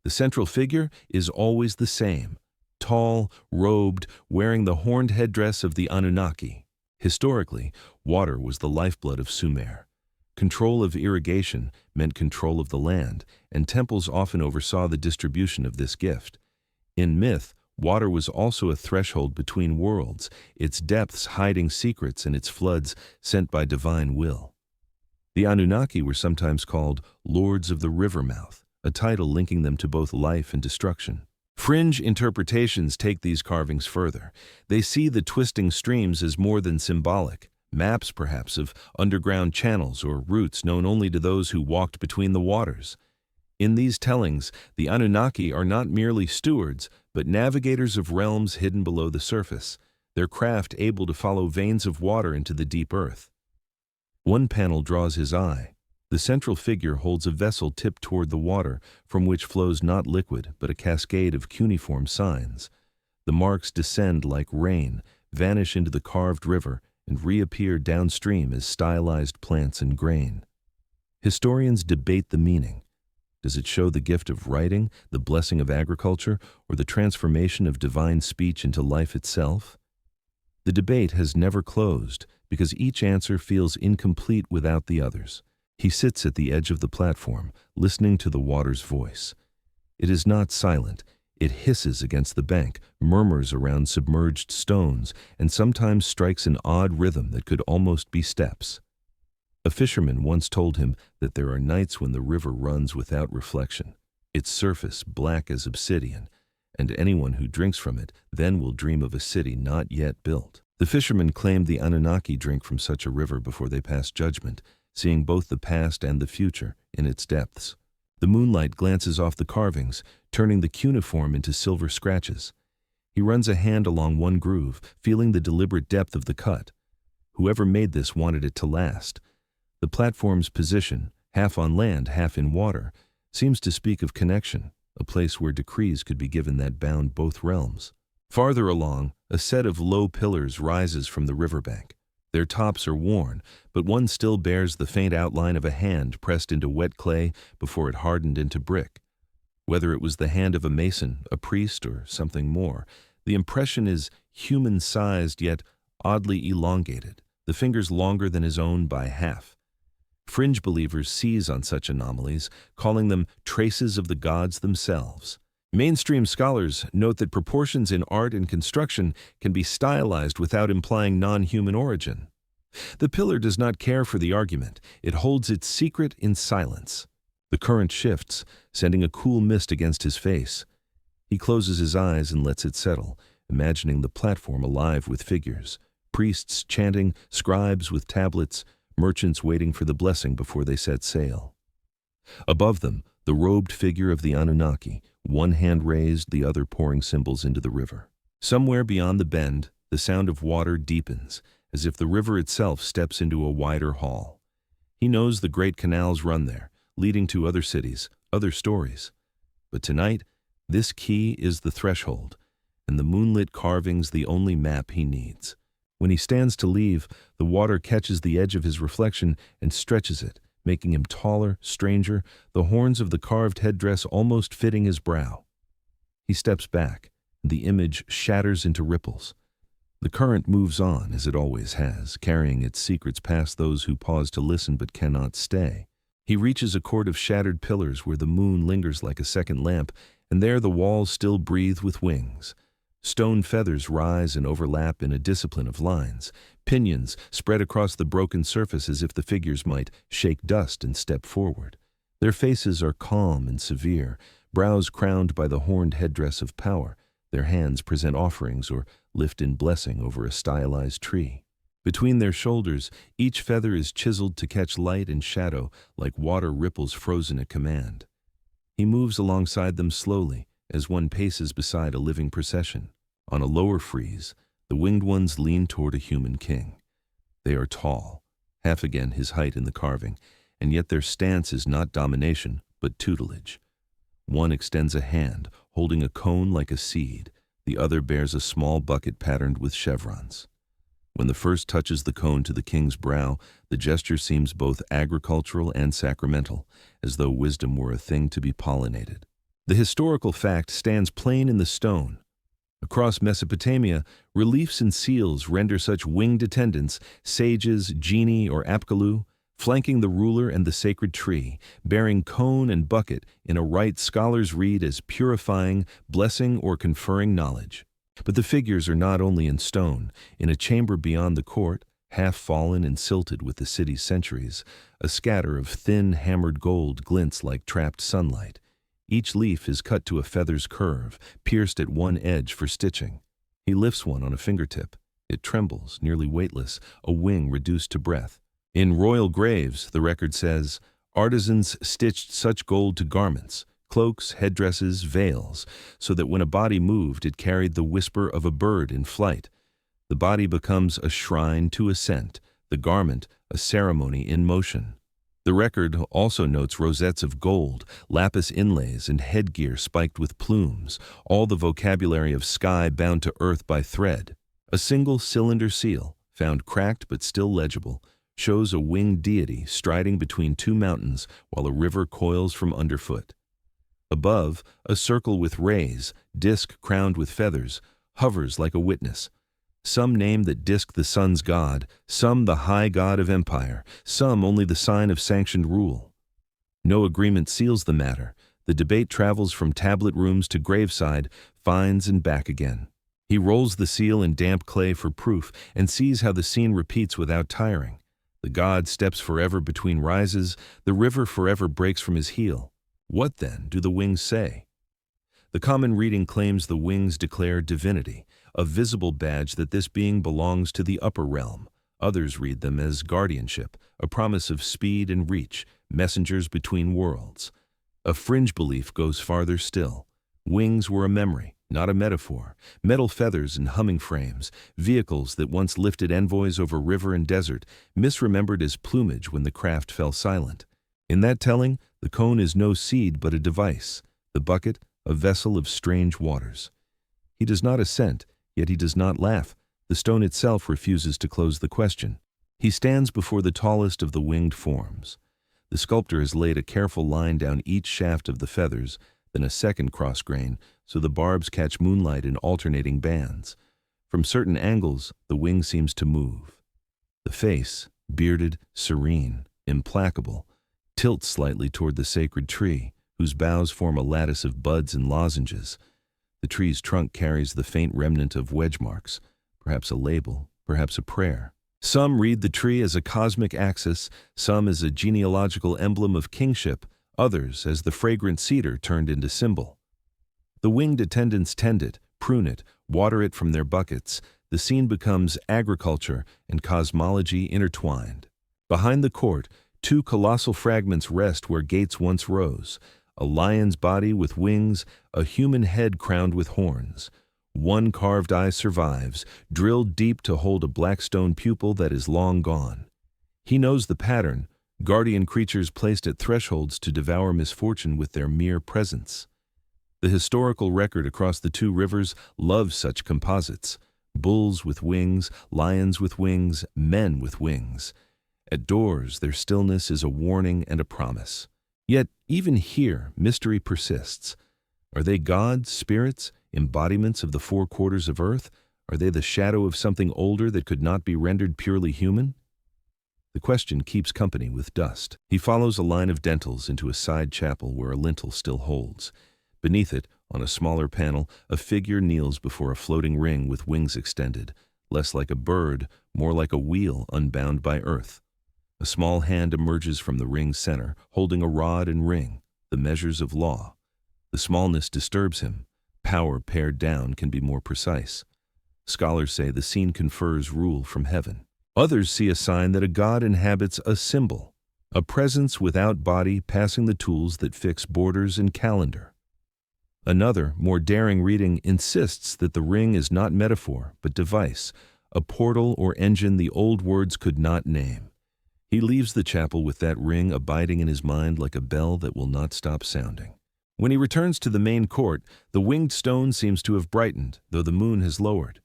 The central figure is always the same, tall, robed, wearing the horned headdress of the Anunnaki. Historically, water was the lifeblood of Sumer. Control of irrigation meant control of the land, and temples often oversaw the distribution of this gift. In myth, water was also a threshold between worlds, its depths hiding secrets and its floods sent by divine will. The Anunnaki were sometimes called Lords of the River Mouth, a title linking them to both life and destruction. Fringe interpretations take these carvings further. They see the twisting streams as more than symbolic, maps perhaps of underground channels or routes known only to those who walked between the waters. In these tellings, the Anunnaki are not merely stewards, but navigators of realms hidden below the surface, their craft able to follow veins of water into the deep earth. One panel draws his eye. The central figure holds a vessel tipped toward the water, from which flows not liquid, but a cascade of cuneiform signs. The marks descend like rain, vanish into the carved river, and reappear downstream as stylized plants and grain. Historians debate the meaning. Does it show the gift of writing, the blessing of agriculture, or the transformation of divine speech into life itself? The debate has never closed, because each answer feels incomplete without the others. He sits at the edge of the platform, listening to the water's voice. It is not silent. It hisses against the bank, murmurs around submerged stones, and sometimes strikes an odd rhythm that could almost be steps. A fisherman once told him that there are nights when the river runs without reflection, its surface black as obsidian, and anyone who drinks from it then will dream of a city not yet built. The fisherman claimed the Anunnaki drink from such a river before they pass judgment, seeing both the past and the future in its depths. The moonlight glances off the carvings, turning the cuneiform into silver scratches. He runs a hand along one groove, feeling the deliberate depth of the cut. Whoever made this wanted it to last. The platform's position, half on land, half in water, seems to speak of connection, a place where decrees could be given that bound both realms. Farther along, a set of low pillars rises from the riverbank, Their tops are worn, but one still bears the faint outline of a hand pressed into wet clay before it hardened into brick. Whether it was the hand of a mason, a priest, or something more, the impression is human-sized yet oddly elongated, the fingers longer than his own by half. Fringe believers seize on such anomalies, calling them traces of the gods themselves. Mainstream scholars note that proportions in art and construction can be stylized without implying non-human origin. The pillar does not care for the argument. It holds its secret in silence. The current shifts, sending a cool mist against his face. He closes his eyes and lets it settle, imagining the platform alive with figures. Priests chanting, scribes with tablets, merchants waiting for the blessing before they set sail. Above them, the robed figure of the Anunnaki, one hand raised, the other pouring symbols into the river. Somewhere beyond the bend, the sound of water deepens, as if the river itself steps into a wider hall. He knows the great canals run there, leading to other cities, other stories. But tonight, this key is the threshold, and the moonlit carvings the only map he needs. When he stands to leave, the water catches the edge of his reflection and stretches it, making him taller, stranger, the horns of the carved headdress almost fitting his brow. He steps back, and the image shatters into ripples. The current moves on, as it always has, carrying its secrets past those who pause to listen but cannot stay. He reaches a court of shattered pillars where the moon lingers like a second lamp, and there the walls still breathe with wings. Stone feathers rise and overlap in a discipline of lines. Pinions spread across the broken surface as if the figures might shake dust and step forward. Their faces are calm and severe, brows crowned by the horned headdress of power. Their hands present offerings or lift in blessing over a stylized tree. Between their shoulders, each feather is chiseled to catch light and shadow like water ripples frozen at command. He moves alongside them slowly, as one paces beside a living procession. On a lower frieze, the winged ones lean toward a human king. They are tall, half again his height in the carving, and yet their stance is not domination, but tutelage. One extends a hand, holding a cone like a seed. The other bears a small bucket patterned with chevrons. When the first touches the cone to the king's brow, the gesture seems both agricultural and sacramental, as though wisdom were a thing to be pollinated. The historical fact stands plain in the stone. Across Mesopotamia, reliefs and seals render such winged attendants, sages, genii, or apkallu, flanking the ruler and the sacred tree, bearing cone and bucket in a rite scholars read as purifying, blessing, or conferring knowledge. But the figures are not only in stone. In a chamber beyond the court, half fallen and silted with the city's centuries, a scatter of thin, hammered gold glints like trapped sunlight. Each leaf is cut to a feather's curve, pierced at one edge for stitching. He lifts one on a fingertip. It trembles, nearly weightless, a wing reduced to breath. In royal graves, the record says, artisans stitched such gold to garments, cloaks, headdresses, veils, so that when a body moved, it carried the whisper of a bird in flight. The body becomes a shrine to ascent, the garment a ceremony in motion. The record also notes rosettes of gold, lapis inlays, and headgear spiked with plumes, all the vocabulary of sky bound to earth by thread. A single cylinder seal, found cracked but still legible, shows a winged deity striding between two mountains while a river coils from underfoot. Above, a circle with rays, disk crowned with feathers, hovers like a witness. Some name that disk the sun's god, some the high god of empire, some only the sign of sanctioned rule. No agreement seals the matter. The debate travels from tablet rooms to graveside, finds and back again. He rolls the seal in damp clay for proof and sees how the scene repeats without tiring. The god steps forever between rises, the river forever breaks from his heel. What then do the wings say? The common reading claims the wings declare divinity, a visible badge that this being belongs to the upper realm. Others read them as guardianship, a promise of speed and reach, messengers between worlds. A fringe belief goes farther still. Wings were a memory, not a metaphor. Metal feathers and humming frames, vehicles that once lifted envoys over river and desert, misremembered as plumage when the craft fell silent. In that telling, the cone is no seed but a device, the bucket a vessel of strange waters. He does not assent, yet he does not laugh. The stone itself refuses to close the question. He stands before the tallest of the winged forms. The sculptor has laid a careful line down each shaft of the feathers, then a second cross grain, so the barbs catch moonlight in alternating bands. From certain angles, the wing seems to move. The face, bearded, serene, implacable, tilts slightly toward the sacred tree, whose boughs form a lattice of buds and lozenges. The tree's trunk carries the faint remnant of wedge marks, perhaps a label, perhaps a prayer. Some read the tree as a cosmic axis, some as a genealogical emblem of kingship, others as the fragrant cedar turned into symbol. The winged attendants tend it, prune it, water it from their buckets. The scene becomes agriculture and cosmology intertwined. Behind the court, two colossal fragments rest where gates once rose, a lion's body with wings, a human head crowned with horns. One carved eye survives, drilled deep to hold a black stone pupil that is long gone. He knows the pattern, guardian creatures placed at thresholds to devour misfortune with their mere presence. The historical record across the two rivers loves such composites. Bulls with wings, lions with wings, men with wings. At doors, their stillness is a warning and a promise. Yet, even here, mystery persists. Are they gods, spirits, embodiments of the four quarters of earth? Are they the shadow of something older that could not be rendered purely human? The question keeps company with dust. He follows a line of dentils into a side chapel where a lintel still holds. Beneath it, on a smaller panel, a figure kneels before a floating ring with wings extended, less like a bird, more like a wheel unbound by earth. A small hand emerges from the ring's center, holding a rod and ring, the measures of law. The smallness disturbs him. Power pared down can be more precise. Scholars say the scene confers rule from heaven. Others see a sign that a god inhabits a symbol, a presence without body passing the tools that fix borders and calendar. Another, more daring reading insists that the ring is not metaphor, but device, a portal or engine the old words could not name. He leaves the chapel with that ring abiding in his mind like a bell that will not stop sounding. When he returns to the main court, the winged stone seems to have brightened, though the moon has lowered.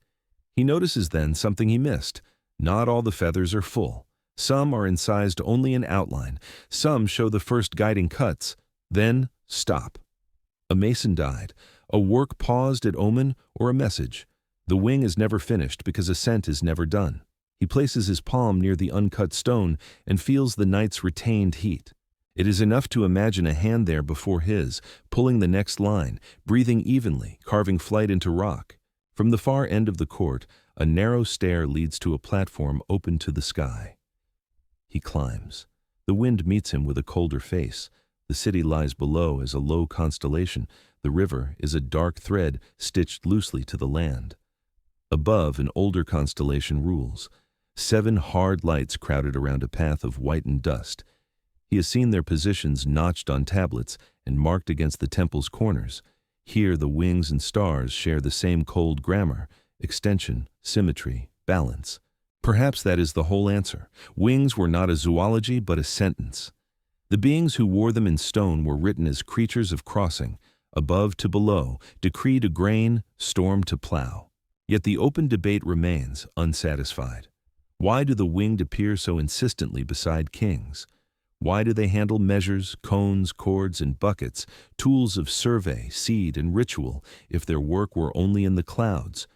He notices then something he missed. Not all the feathers are full. Some are incised only in outline. Some show the first guiding cuts. Then, stop. A mason died. A work paused at omen or a message. The wing is never finished because ascent is never done. He places his palm near the uncut stone and feels the night's retained heat. It is enough to imagine a hand there before his, pulling the next line, breathing evenly, carving flight into rock. From the far end of the court, a narrow stair leads to a platform open to the sky. He climbs. The wind meets him with a colder face. The city lies below as a low constellation. The river is a dark thread stitched loosely to the land. Above, an older constellation rules. 7 hard lights crowded around a path of whitened dust. He has seen their positions notched on tablets and marked against the temple's corners. Here the wings and stars share the same cold grammar: extension, symmetry, balance. Perhaps that is the whole answer. Wings were not a zoology but a sentence. The beings who wore them in stone were written as creatures of crossing, above to below, decree to grain, storm to plow. Yet the open debate remains, unsatisfied. Why do the winged appear so insistently beside kings? Why do they handle measures, cones, cords, and buckets, tools of survey, seed, and ritual, if their work were only in the clouds?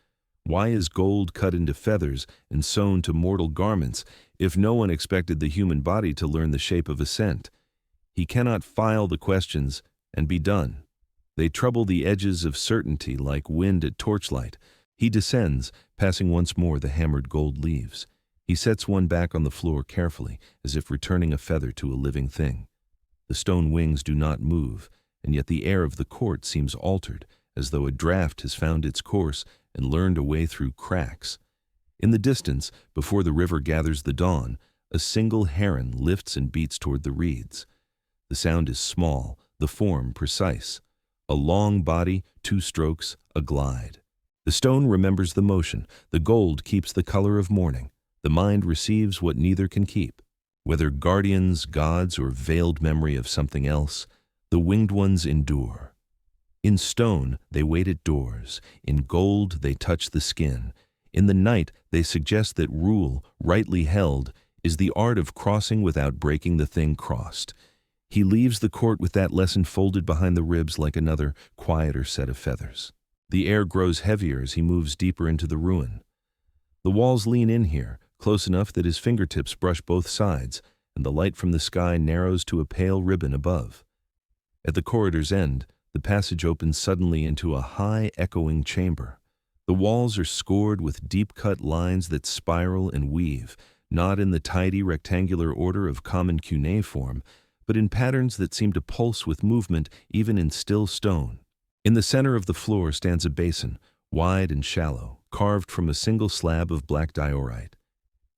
Why is gold cut into feathers and sewn to mortal garments, if no one expected the human body to learn the shape of ascent? He cannot file the questions and be done. They trouble the edges of certainty like wind at torchlight. He descends, passing once more the hammered gold leaves. He sets one back on the floor carefully, as if returning a feather to a living thing. The stone wings do not move, and yet the air of the court seems altered, as though a draught has found its course and learned a way through cracks. In the distance, before the river gathers the dawn, a single heron lifts and beats toward the reeds. The sound is small, the form precise. A long body, 2 strokes, a glide. The stone remembers the motion, the gold keeps the color of morning. The mind receives what neither can keep. Whether guardians, gods, or veiled memory of something else, the winged ones endure. In stone, they wait at doors. In gold, they touch the skin. In the night, they suggest that rule, rightly held, is the art of crossing without breaking the thing crossed. He leaves the court with that lesson folded behind the ribs like another, quieter set of feathers. The air grows heavier as he moves deeper into the ruin. The walls lean in here, close enough that his fingertips brush both sides, and the light from the sky narrows to a pale ribbon above. At the corridor's end, the passage opens suddenly into a high, echoing chamber. The walls are scored with deep-cut lines that spiral and weave, not in the tidy rectangular order of common cuneiform, but in patterns that seem to pulse with movement even in still stone. In the center of the floor stands a basin, wide and shallow, carved from a single slab of black diorite.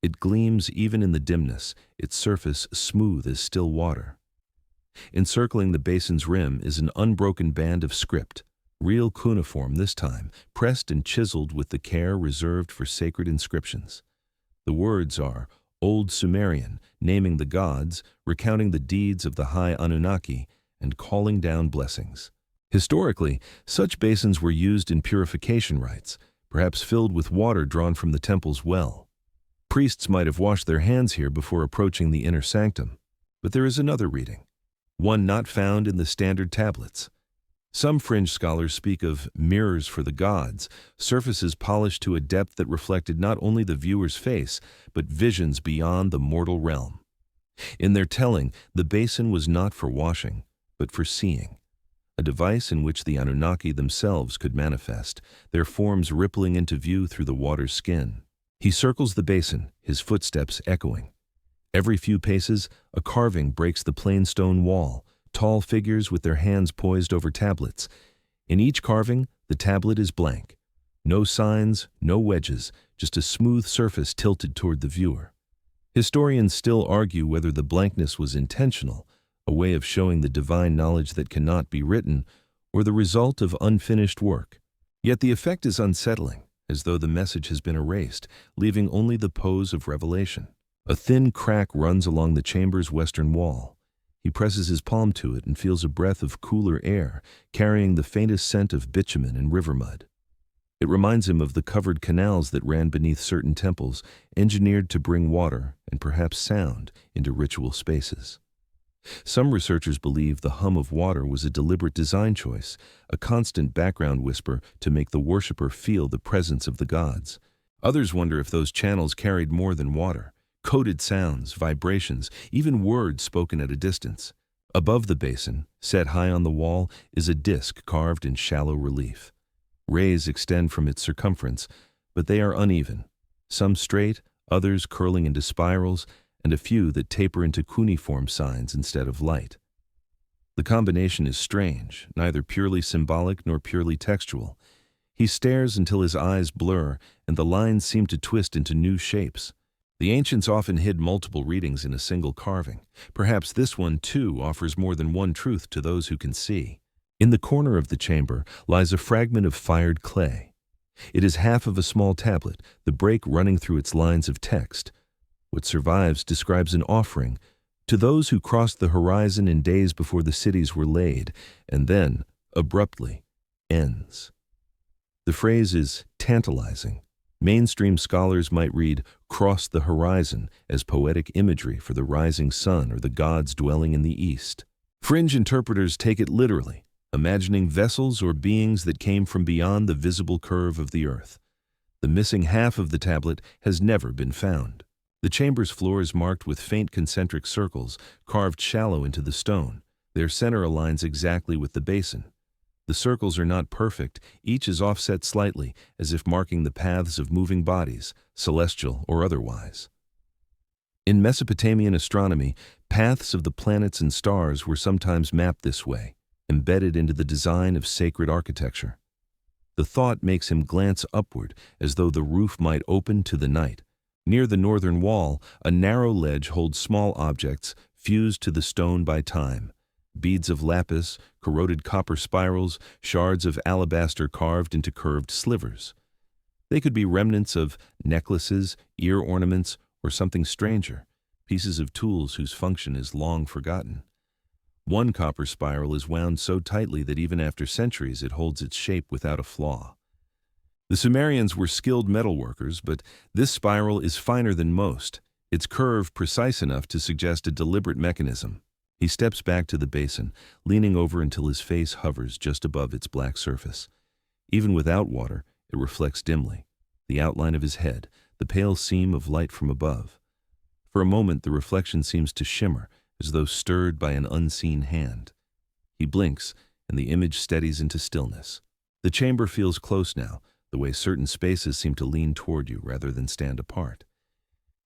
It gleams even in the dimness, its surface smooth as still water. Encircling the basin's rim is an unbroken band of script, real cuneiform this time, pressed and chiseled with the care reserved for sacred inscriptions. The words are Old Sumerian, naming the gods, recounting the deeds of the high Anunnaki, and calling down blessings. Historically, such basins were used in purification rites, perhaps filled with water drawn from the temple's well. Priests might have washed their hands here before approaching the inner sanctum. But there is another reading, one not found in the standard tablets. Some fringe scholars speak of mirrors for the gods, surfaces polished to a depth that reflected not only the viewer's face, but visions beyond the mortal realm. In their telling, the basin was not for washing, but for seeing, a device in which the Anunnaki themselves could manifest, their forms rippling into view through the water's skin. He circles the basin, his footsteps echoing. Every few paces, a carving breaks the plain stone wall, tall figures with their hands poised over tablets. In each carving, the tablet is blank. No signs, no wedges, just a smooth surface tilted toward the viewer. Historians still argue whether the blankness was intentional, a way of showing the divine knowledge that cannot be written, or the result of unfinished work. Yet the effect is unsettling, as though the message has been erased, leaving only the pose of revelation. A thin crack runs along the chamber's western wall. He presses his palm to it and feels a breath of cooler air, carrying the faintest scent of bitumen and river mud. It reminds him of the covered canals that ran beneath certain temples, engineered to bring water and perhaps sound into ritual spaces. Some researchers believe the hum of water was a deliberate design choice, a constant background whisper to make the worshipper feel the presence of the gods. Others wonder if those channels carried more than water, coded sounds, vibrations, even words spoken at a distance. Above the basin, set high on the wall, is a disc carved in shallow relief. Rays extend from its circumference, but they are uneven, some straight, others curling into spirals, and a few that taper into cuneiform signs instead of light. The combination is strange, neither purely symbolic nor purely textual. He stares until his eyes blur, and the lines seem to twist into new shapes. The ancients often hid multiple readings in a single carving. Perhaps this one, too, offers more than one truth to those who can see. In the corner of the chamber lies a fragment of fired clay. It is half of a small tablet, the break running through its lines of text. What survives describes an offering to those who crossed the horizon in days before the cities were laid, and then, abruptly, ends. The phrase is tantalizing. Mainstream scholars might read "cross the horizon" as poetic imagery for the rising sun or the gods dwelling in the east. Fringe interpreters take it literally, imagining vessels or beings that came from beyond the visible curve of the earth. The missing half of the tablet has never been found. The chamber's floor is marked with faint concentric circles, carved shallow into the stone. Their center aligns exactly with the basin. The circles are not perfect, each is offset slightly, as if marking the paths of moving bodies, celestial or otherwise. In Mesopotamian astronomy, paths of the planets and stars were sometimes mapped this way, embedded into the design of sacred architecture. The thought makes him glance upward, as though the roof might open to the night. Near the northern wall, a narrow ledge holds small objects fused to the stone by time. Beads of lapis, corroded copper spirals, shards of alabaster carved into curved slivers. They could be remnants of necklaces, ear ornaments, or something stranger, pieces of tools whose function is long forgotten. One copper spiral is wound so tightly that even after centuries it holds its shape without a flaw. The Sumerians were skilled metalworkers, but this spiral is finer than most. its curve precise enough to suggest a deliberate mechanism. He steps back to the basin, leaning over until his face hovers just above its black surface. Even without water, it reflects dimly. The outline of his head, the pale seam of light from above. For a moment, the reflection seems to shimmer, as though stirred by an unseen hand. He blinks, and the image steadies into stillness. The chamber feels close now, the way certain spaces seem to lean toward you rather than stand apart.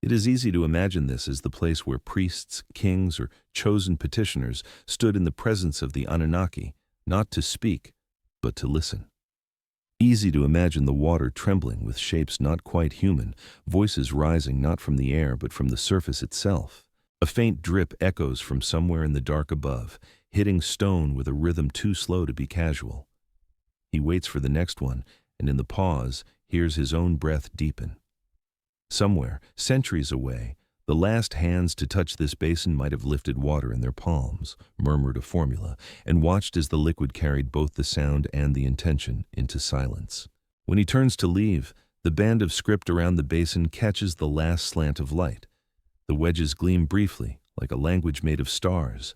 It is easy to imagine this as the place where priests, kings, or chosen petitioners stood in the presence of the Anunnaki, not to speak, but to listen. Easy to imagine the water trembling with shapes not quite human, voices rising not from the air but from the surface itself. A faint drip echoes from somewhere in the dark above, hitting stone with a rhythm too slow to be casual. He waits for the next one, and in the pause, hears his own breath deepen. Somewhere, centuries away, the last hands to touch this basin might have lifted water in their palms, murmured a formula, and watched as the liquid carried both the sound and the intention into silence. When he turns to leave, the band of script around the basin catches the last slant of light. The wedges gleam briefly, like a language made of stars.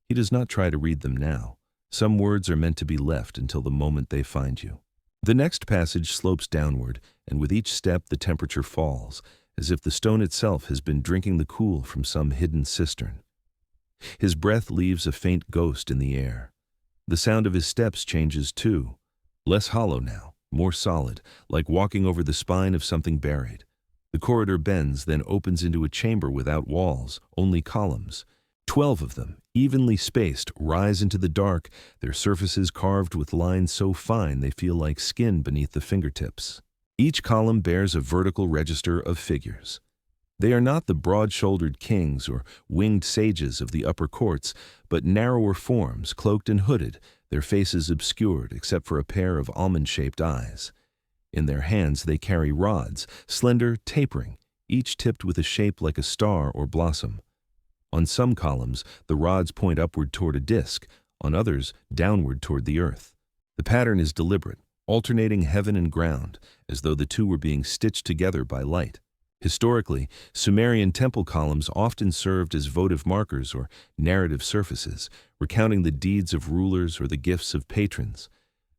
He does not try to read them now. Some words are meant to be left until the moment they find you. The next passage slopes downward, and with each step the temperature falls, as if the stone itself has been drinking the cool from some hidden cistern. His breath leaves a faint ghost in the air. The sound of his steps changes too, less hollow now, more solid, like walking over the spine of something buried. The corridor bends, then opens into a chamber without walls, only columns. 12 of them, evenly spaced, rise into the dark, their surfaces carved with lines so fine they feel like skin beneath the fingertips. Each column bears a vertical register of figures. They are not the broad-shouldered kings or winged sages of the upper courts, but narrower forms, cloaked and hooded, their faces obscured except for a pair of almond-shaped eyes. In their hands they carry rods, slender, tapering, each tipped with a shape like a star or blossom. On some columns, the rods point upward toward a disk, on others, downward toward the earth. The pattern is deliberate, alternating heaven and ground, as though the two were being stitched together by light. Historically, Sumerian temple columns often served as votive markers or narrative surfaces, recounting the deeds of rulers or the gifts of patrons.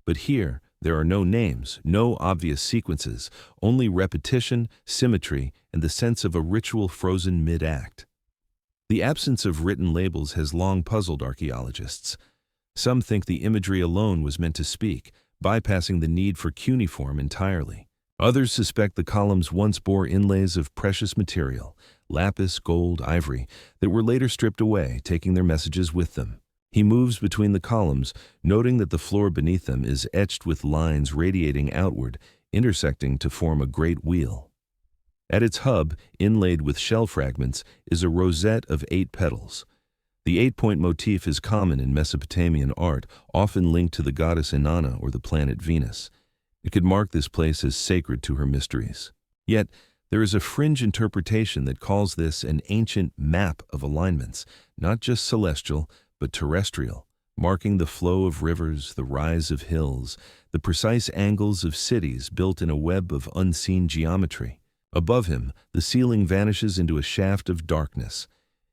But here, there are no names, no obvious sequences, only repetition, symmetry, and the sense of a ritual frozen mid-act. The absence of written labels has long puzzled archaeologists. Some think the imagery alone was meant to speak, bypassing the need for cuneiform entirely. Others suspect the columns once bore inlays of precious material, lapis, gold, ivory, that were later stripped away, taking their messages with them. He moves between the columns, noting that the floor beneath them is etched with lines radiating outward, intersecting to form a great wheel. At its hub, inlaid with shell fragments, is a rosette of 8 petals. The 8-point motif is common in Mesopotamian art, often linked to the goddess Inanna or the planet Venus. It could mark this place as sacred to her mysteries. Yet, there is a fringe interpretation that calls this an ancient map of alignments, not just celestial, but terrestrial, marking the flow of rivers, the rise of hills, the precise angles of cities built in a web of unseen geometry. Above him, the ceiling vanishes into a shaft of darkness.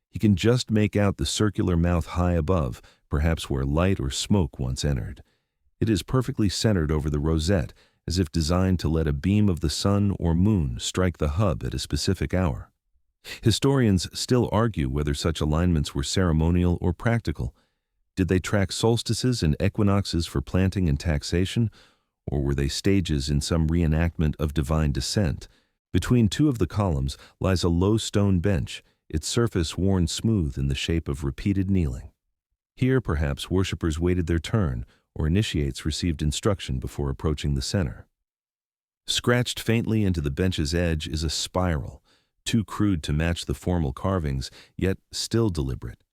He can just make out the circular mouth high above, perhaps where light or smoke once entered. It is perfectly centered over the rosette, as if designed to let a beam of the sun or moon strike the hub at a specific hour. Historians still argue whether such alignments were ceremonial or practical. Did they track solstices and equinoxes for planting and taxation, or were they stages in some reenactment of divine descent? Between 2 of the columns lies a low stone bench, its surface worn smooth in the shape of repeated kneeling. Here, perhaps, worshippers waited their turn, or initiates received instruction before approaching the center. Scratched faintly into the bench's edge is a spiral, too crude to match the formal carvings, yet still deliberate.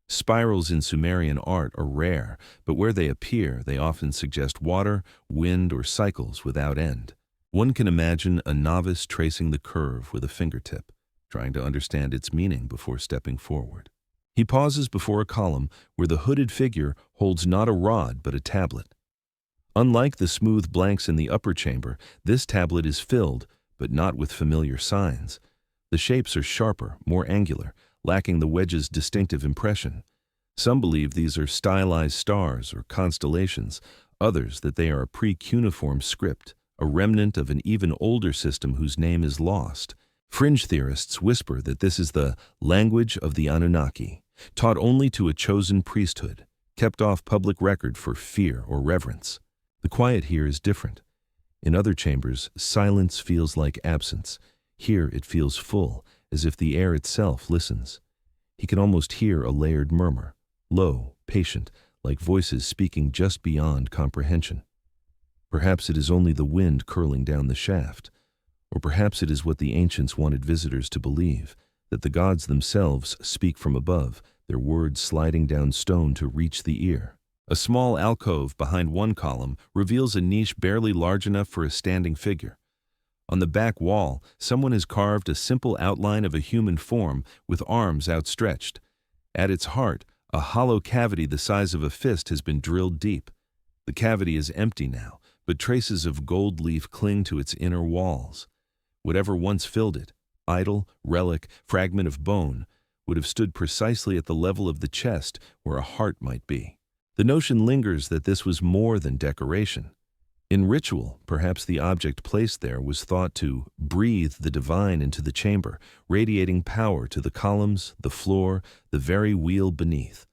Spirals in Sumerian art are rare, but where they appear, they often suggest water, wind, or cycles without end. One can imagine a novice tracing the curve with a fingertip, trying to understand its meaning before stepping forward. He pauses before a column where the hooded figure holds not a rod but a tablet. Unlike the smooth blanks in the upper chamber, this tablet is filled, but not with familiar signs. The shapes are sharper, more angular, lacking the wedge's distinctive impression. Some believe these are stylized stars or constellations, others that they are a pre-cuneiform script, a remnant of an even older system whose name is lost. Fringe theorists whisper that this is the language of the Anunnaki, taught only to a chosen priesthood, kept off public record for fear or reverence. The quiet here is different. In other chambers, silence feels like absence. Here it feels full, as if the air itself listens. He can almost hear a layered murmur, low, patient, like voices speaking just beyond comprehension. Perhaps it is only the wind curling down the shaft, or perhaps it is what the ancients wanted visitors to believe, that the gods themselves speak from above, their words sliding down stone to reach the ear. A small alcove behind one column reveals a niche barely large enough for a standing figure. On the back wall, someone has carved a simple outline of a human form with arms outstretched. At its heart, a hollow cavity the size of a fist has been drilled deep. The cavity is empty now, but traces of gold leaf cling to its inner walls. Whatever once filled it, idol, relic, fragment of bone, would have stood precisely at the level of the chest where a heart might be. The notion lingers that this was more than decoration. In ritual, perhaps the object placed there was thought to breathe the divine into the chamber, radiating power to the columns, the floor, the very wheel beneath.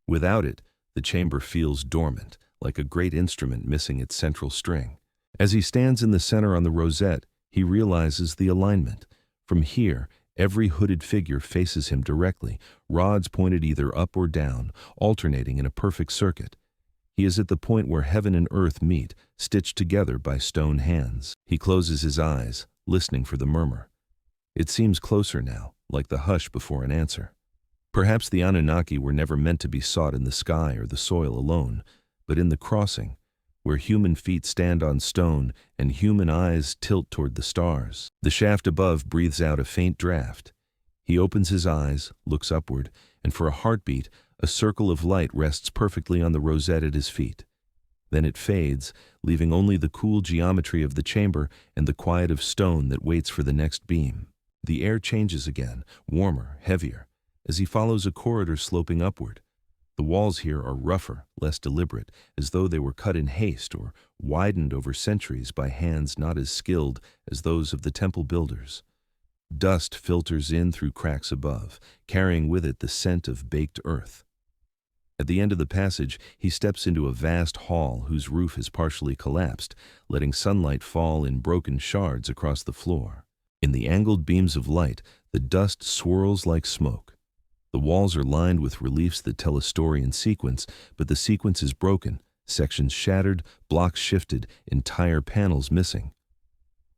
Without it, the chamber feels dormant, like a great instrument missing its central string. As he stands in the center on the rosette, he realizes the alignment. From here, every hooded figure faces him directly, rods pointed either up or down, alternating in a perfect circuit. He is at the point where heaven and earth meet, stitched together by stone hands. He closes his eyes, listening for the murmur. It seems closer now, like the hush before an answer. Perhaps the Anunnaki were never meant to be sought in the sky or the soil alone, but in the crossing, where human feet stand on stone and human eyes tilt toward the stars. The shaft above breathes out a faint draft. He opens his eyes, looks upward, and for a heartbeat, a circle of light rests perfectly on the rosette at his feet. Then it fades, leaving only the cool geometry of the chamber and the quiet of stone that waits for the next beam. The air changes again, warmer, heavier, as he follows a corridor sloping upward. The walls here are rougher, less deliberate, as though they were cut in haste or widened over centuries by hands not as skilled as those of the temple builders. Dust filters in through cracks above, carrying with it the scent of baked earth. At the end of the passage, he steps into a vast hall whose roof has partially collapsed, letting sunlight fall in broken shards across the floor. In the angled beams of light, the dust swirls like smoke. The walls are lined with reliefs that tell a story in sequence, but the sequence is broken, sections shattered, blocks shifted, entire panels missing.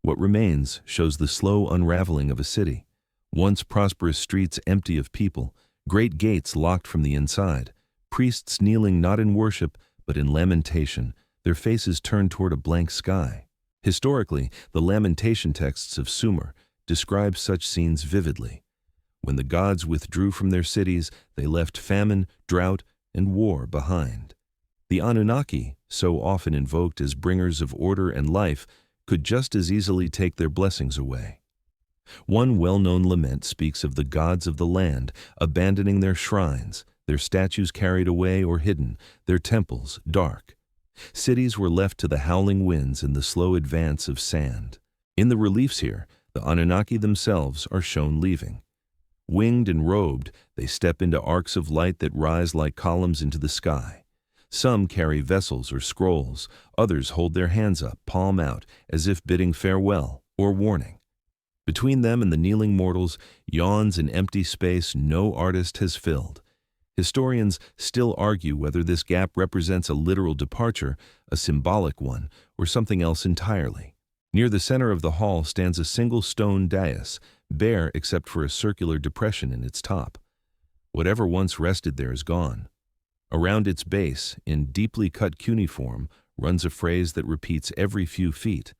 What remains shows the slow unraveling of a city. Once prosperous streets empty of people, great gates locked from the inside, priests kneeling not in worship but in lamentation, their faces turned toward a blank sky. Historically, the lamentation texts of Sumer describe such scenes vividly. When the gods withdrew from their cities, they left famine, drought, and war behind. The Anunnaki, so often invoked as bringers of order and life, could just as easily take their blessings away. One well-known lament speaks of the gods of the land abandoning their shrines, their statues carried away or hidden, their temples dark. Cities were left to the howling winds and the slow advance of sand. In the reliefs here, the Anunnaki themselves are shown leaving. Winged and robed, they step into arcs of light that rise like columns into the sky. Some carry vessels or scrolls, others hold their hands up, palm out, as if bidding farewell or warning. Between them and the kneeling mortals yawns an empty space no artist has filled. Historians still argue whether this gap represents a literal departure, a symbolic one, or something else entirely. Near the center of the hall stands a single stone dais, bare except for a circular depression in its top. Whatever once rested there is gone. Around its base, in deeply cut cuneiform, runs a phrase that repeats every few feet.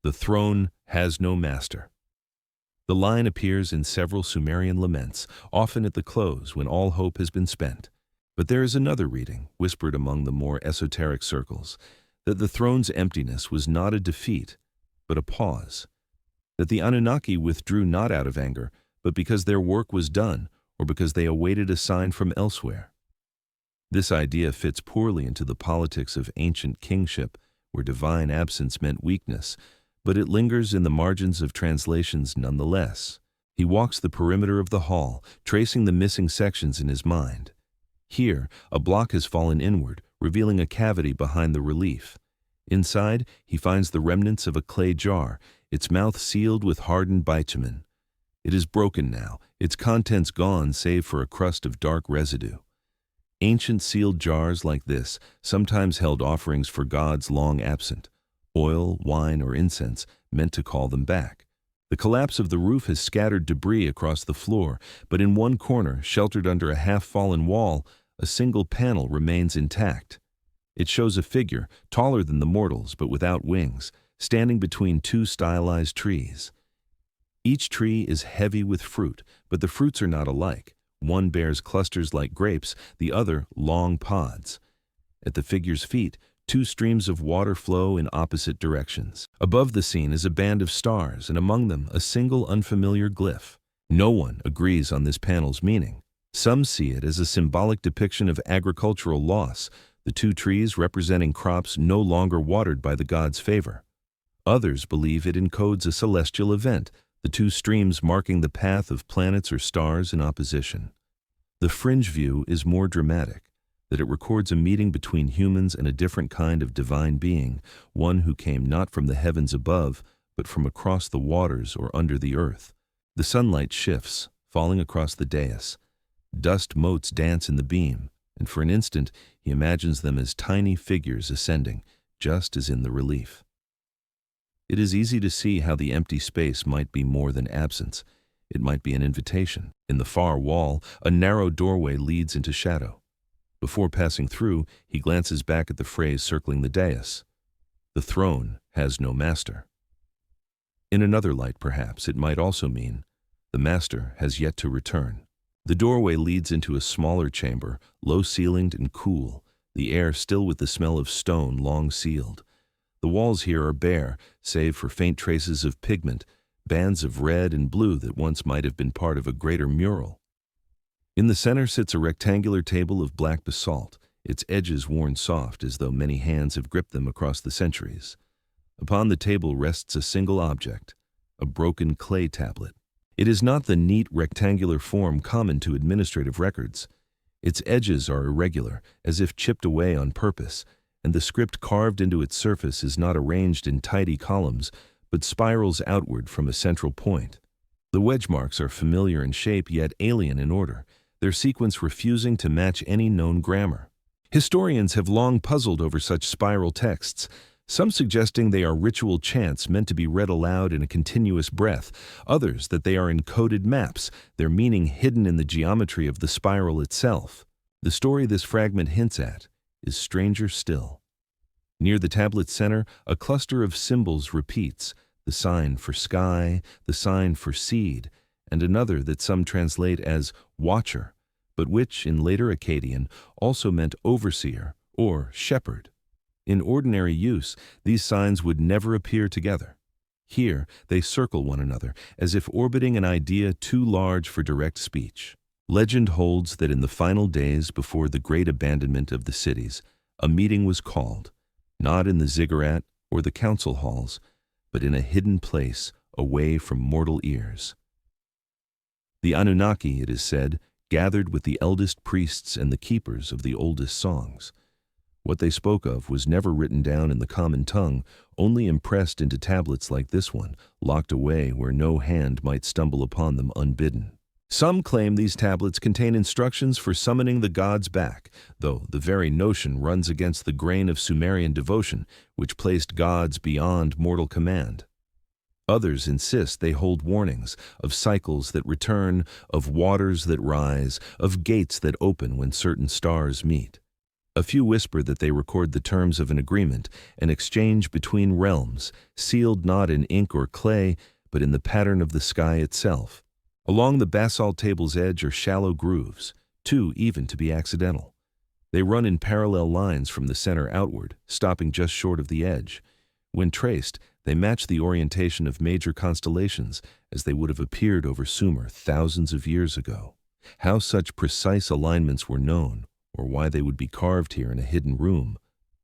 The throne has no master. The line appears in several Sumerian laments, often at the close when all hope has been spent. But there is another reading, whispered among the more esoteric circles, that the throne's emptiness was not a defeat, but a pause. that the Anunnaki withdrew not out of anger, but because their work was done, or because they awaited a sign from elsewhere. This idea fits poorly into the politics of ancient kingship, where divine absence meant weakness, but it lingers in the margins of translations nonetheless. He walks the perimeter of the hall, tracing the missing sections in his mind. Here, a block has fallen inward, revealing a cavity behind the relief. Inside, he finds the remnants of a clay jar, its mouth sealed with hardened bitumen. It is broken now, its contents gone save for a crust of dark residue. Ancient sealed jars like this sometimes held offerings for gods long absent, oil, wine, or incense, meant to call them back. The collapse of the roof has scattered debris across the floor, but in one corner, sheltered under a half-fallen wall, a single panel remains intact. It shows a figure, taller than the mortals but without wings, standing between two stylized trees. Each tree is heavy with fruit, but the fruits are not alike. One bears clusters like grapes, the other long pods. At the figure's feet, two streams of water flow in opposite directions. Above the scene is a band of stars, and among them a single unfamiliar glyph. No one agrees on this panel's meaning. Some see it as a symbolic depiction of agricultural loss, the two trees representing crops no longer watered by the god's favor. Others believe it encodes a celestial event, the two streams marking the path of planets or stars in opposition. The fringe view is more dramatic, that it records a meeting between humans and a different kind of divine being, one who came not from the heavens above, but from across the waters or under the earth. The sunlight shifts, falling across the dais. Dust motes dance in the beam, and for an instant he imagines them as tiny figures ascending, just as in the relief. It is easy to see how the empty space might be more than absence. It might be an invitation. In the far wall, a narrow doorway leads into shadow. Before passing through, he glances back at the phrase circling the dais. The throne has no master. In another light, perhaps, it might also mean the master has yet to return. The doorway leads into a smaller chamber, low-ceilinged and cool, the air still with the smell of stone long sealed. The walls here are bare, save for faint traces of pigment, bands of red and blue that once might have been part of a greater mural. In the center sits a rectangular table of black basalt, its edges worn soft as though many hands have gripped them across the centuries. Upon the table rests a single object, a broken clay tablet. It is not the neat rectangular form common to administrative records. Its edges are irregular, as if chipped away on purpose, and the script carved into its surface is not arranged in tidy columns, but spirals outward from a central point. The wedge marks are familiar in shape yet alien in order, their sequence refusing to match any known grammar. Historians have long puzzled over such spiral texts, some suggesting they are ritual chants meant to be read aloud in a continuous breath, others that they are encoded maps, their meaning hidden in the geometry of the spiral itself. The story this fragment hints at is stranger still. Near the tablet's center, a cluster of symbols repeats, the sign for sky, the sign for seed, and another that some translate as watcher, but which, in later Akkadian, also meant overseer or shepherd. In ordinary use, these signs would never appear together. Here, they circle one another, as if orbiting an idea too large for direct speech. Legend holds that in the final days before the great abandonment of the cities, a meeting was called, not in the ziggurat or the council halls, but in a hidden place away from mortal ears. The Anunnaki, it is said, gathered with the eldest priests and the keepers of the oldest songs. What they spoke of was never written down in the common tongue, only impressed into tablets like this one, locked away where no hand might stumble upon them unbidden. Some claim these tablets contain instructions for summoning the gods back, though the very notion runs against the grain of Sumerian devotion, which placed gods beyond mortal command. Others insist they hold warnings of cycles that return, of waters that rise, of gates that open when certain stars meet. A few whisper that they record the terms of an agreement, an exchange between realms, sealed not in ink or clay, but in the pattern of the sky itself. Along the basalt table's edge are shallow grooves, too even to be accidental. They run in parallel lines from the center outward, stopping just short of the edge. When traced, They match the orientation of major constellations as they would have appeared over Sumer thousands of years ago. How such precise alignments were known, or why they would be carved here in a hidden room,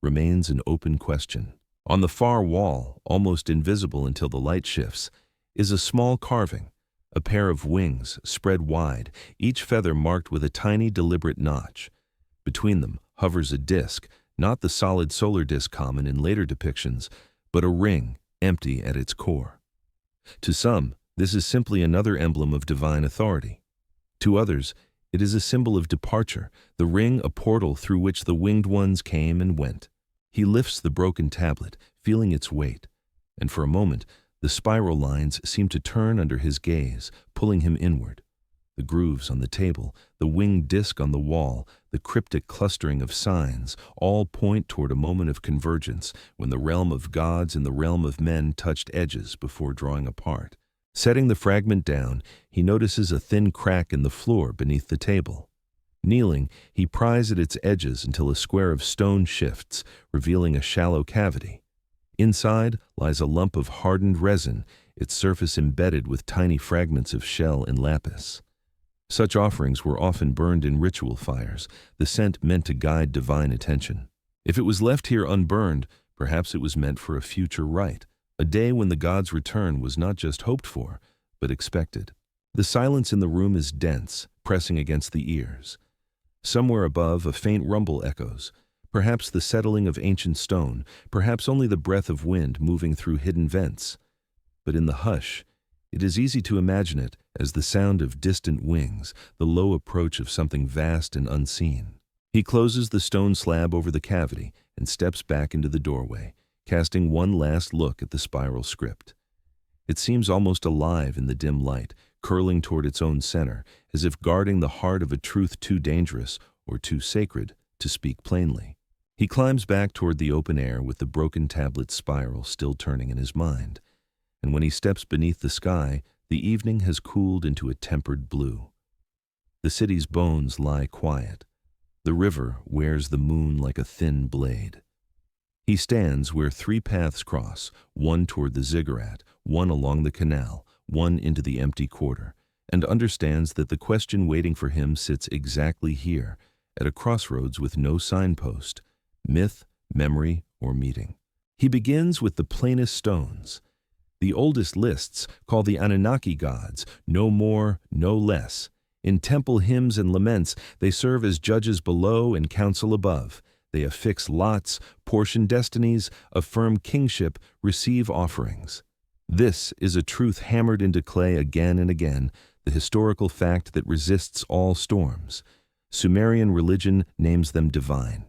remains an open question. On the far wall, almost invisible until the light shifts, is a small carving, a pair of wings spread wide, each feather marked with a tiny deliberate notch. Between them hovers a disk, not the solid solar disk common in later depictions, but a ring, empty at its core. To some, this is simply another emblem of divine authority. To others, it is a symbol of departure, the ring a portal through which the winged ones came and went. He lifts the broken tablet, feeling its weight, and for a moment, the spiral lines seem to turn under his gaze, pulling him inward. The grooves on the table, the winged disk on the wall, the cryptic clustering of signs, all point toward a moment of convergence when the realm of gods and the realm of men touched edges before drawing apart. Setting the fragment down, he notices a thin crack in the floor beneath the table. Kneeling, he pries at its edges until a square of stone shifts, revealing a shallow cavity. Inside lies a lump of hardened resin, its surface embedded with tiny fragments of shell and lapis. Such offerings were often burned in ritual fires, the scent meant to guide divine attention. If it was left here unburned, perhaps it was meant for a future rite, a day when the gods' return was not just hoped for, but expected. The silence in the room is dense, pressing against the ears. Somewhere above, a faint rumble echoes, perhaps the settling of ancient stone, perhaps only the breath of wind moving through hidden vents. But in the hush, it is easy to imagine it as the sound of distant wings, the low approach of something vast and unseen. He closes the stone slab over the cavity and steps back into the doorway, casting one last look at the spiral script. It seems almost alive in the dim light, curling toward its own center, as if guarding the heart of a truth too dangerous or too sacred to speak plainly. He climbs back toward the open air with the broken tablet spiral still turning in his mind. And when he steps beneath the sky, the evening has cooled into a tempered blue. The city's bones lie quiet. The river wears the moon like a thin blade. He stands where three paths cross, one toward the ziggurat, one along the canal, one into the empty quarter, and understands that the question waiting for him sits exactly here, at a crossroads with no signpost, myth, memory, or meeting. He begins with the plainest stones. The oldest lists call the Anunnaki gods, no more, no less. In temple hymns and laments, they serve as judges below and counsel above. They affix lots, portion destinies, affirm kingship, receive offerings. This is a truth hammered into clay again and again, the historical fact that resists all storms. Sumerian religion names them divine.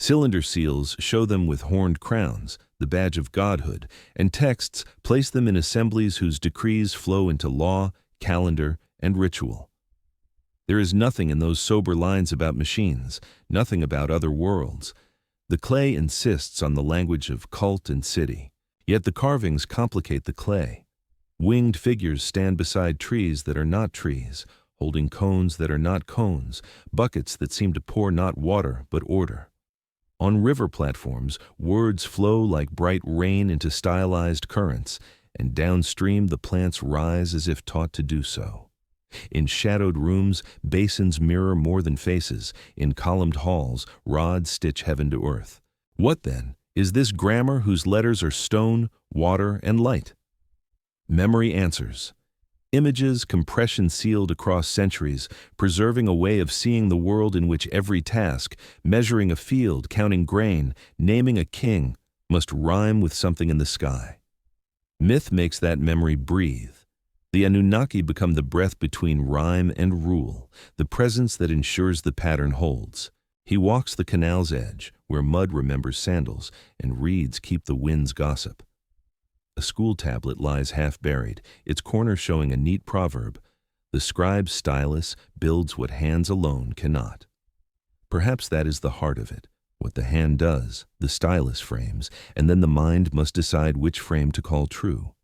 Cylinder seals show them with horned crowns, the badge of godhood, and texts place them in assemblies whose decrees flow into law, calendar, and ritual. There is nothing in those sober lines about machines, nothing about other worlds. The clay insists on the language of cult and city, yet the carvings complicate the clay. Winged figures stand beside trees that are not trees, holding cones that are not cones, buckets that seem to pour not water but order. On river platforms, words flow like bright rain into stylized currents, and downstream the plants rise as if taught to do so. In shadowed rooms, basins mirror more than faces. In columned halls, rods stitch heaven to earth. What, then, is this grammar whose letters are stone, water, and light? Memory answers. Images compression sealed across centuries, preserving a way of seeing the world in which every task, measuring a field, counting grain, naming a king, must rhyme with something in the sky. Myth makes that memory breathe. The Anunnaki become the breath between rhyme and rule, the presence that ensures the pattern holds. He walks the canal's edge, where mud remembers sandals, and reeds keep the wind's gossip. A school tablet lies half-buried, its corner showing a neat proverb, "The scribe's stylus builds what hands alone cannot." Perhaps that is the heart of it. What the hand does, the stylus frames, and then the mind must decide which frame to call true.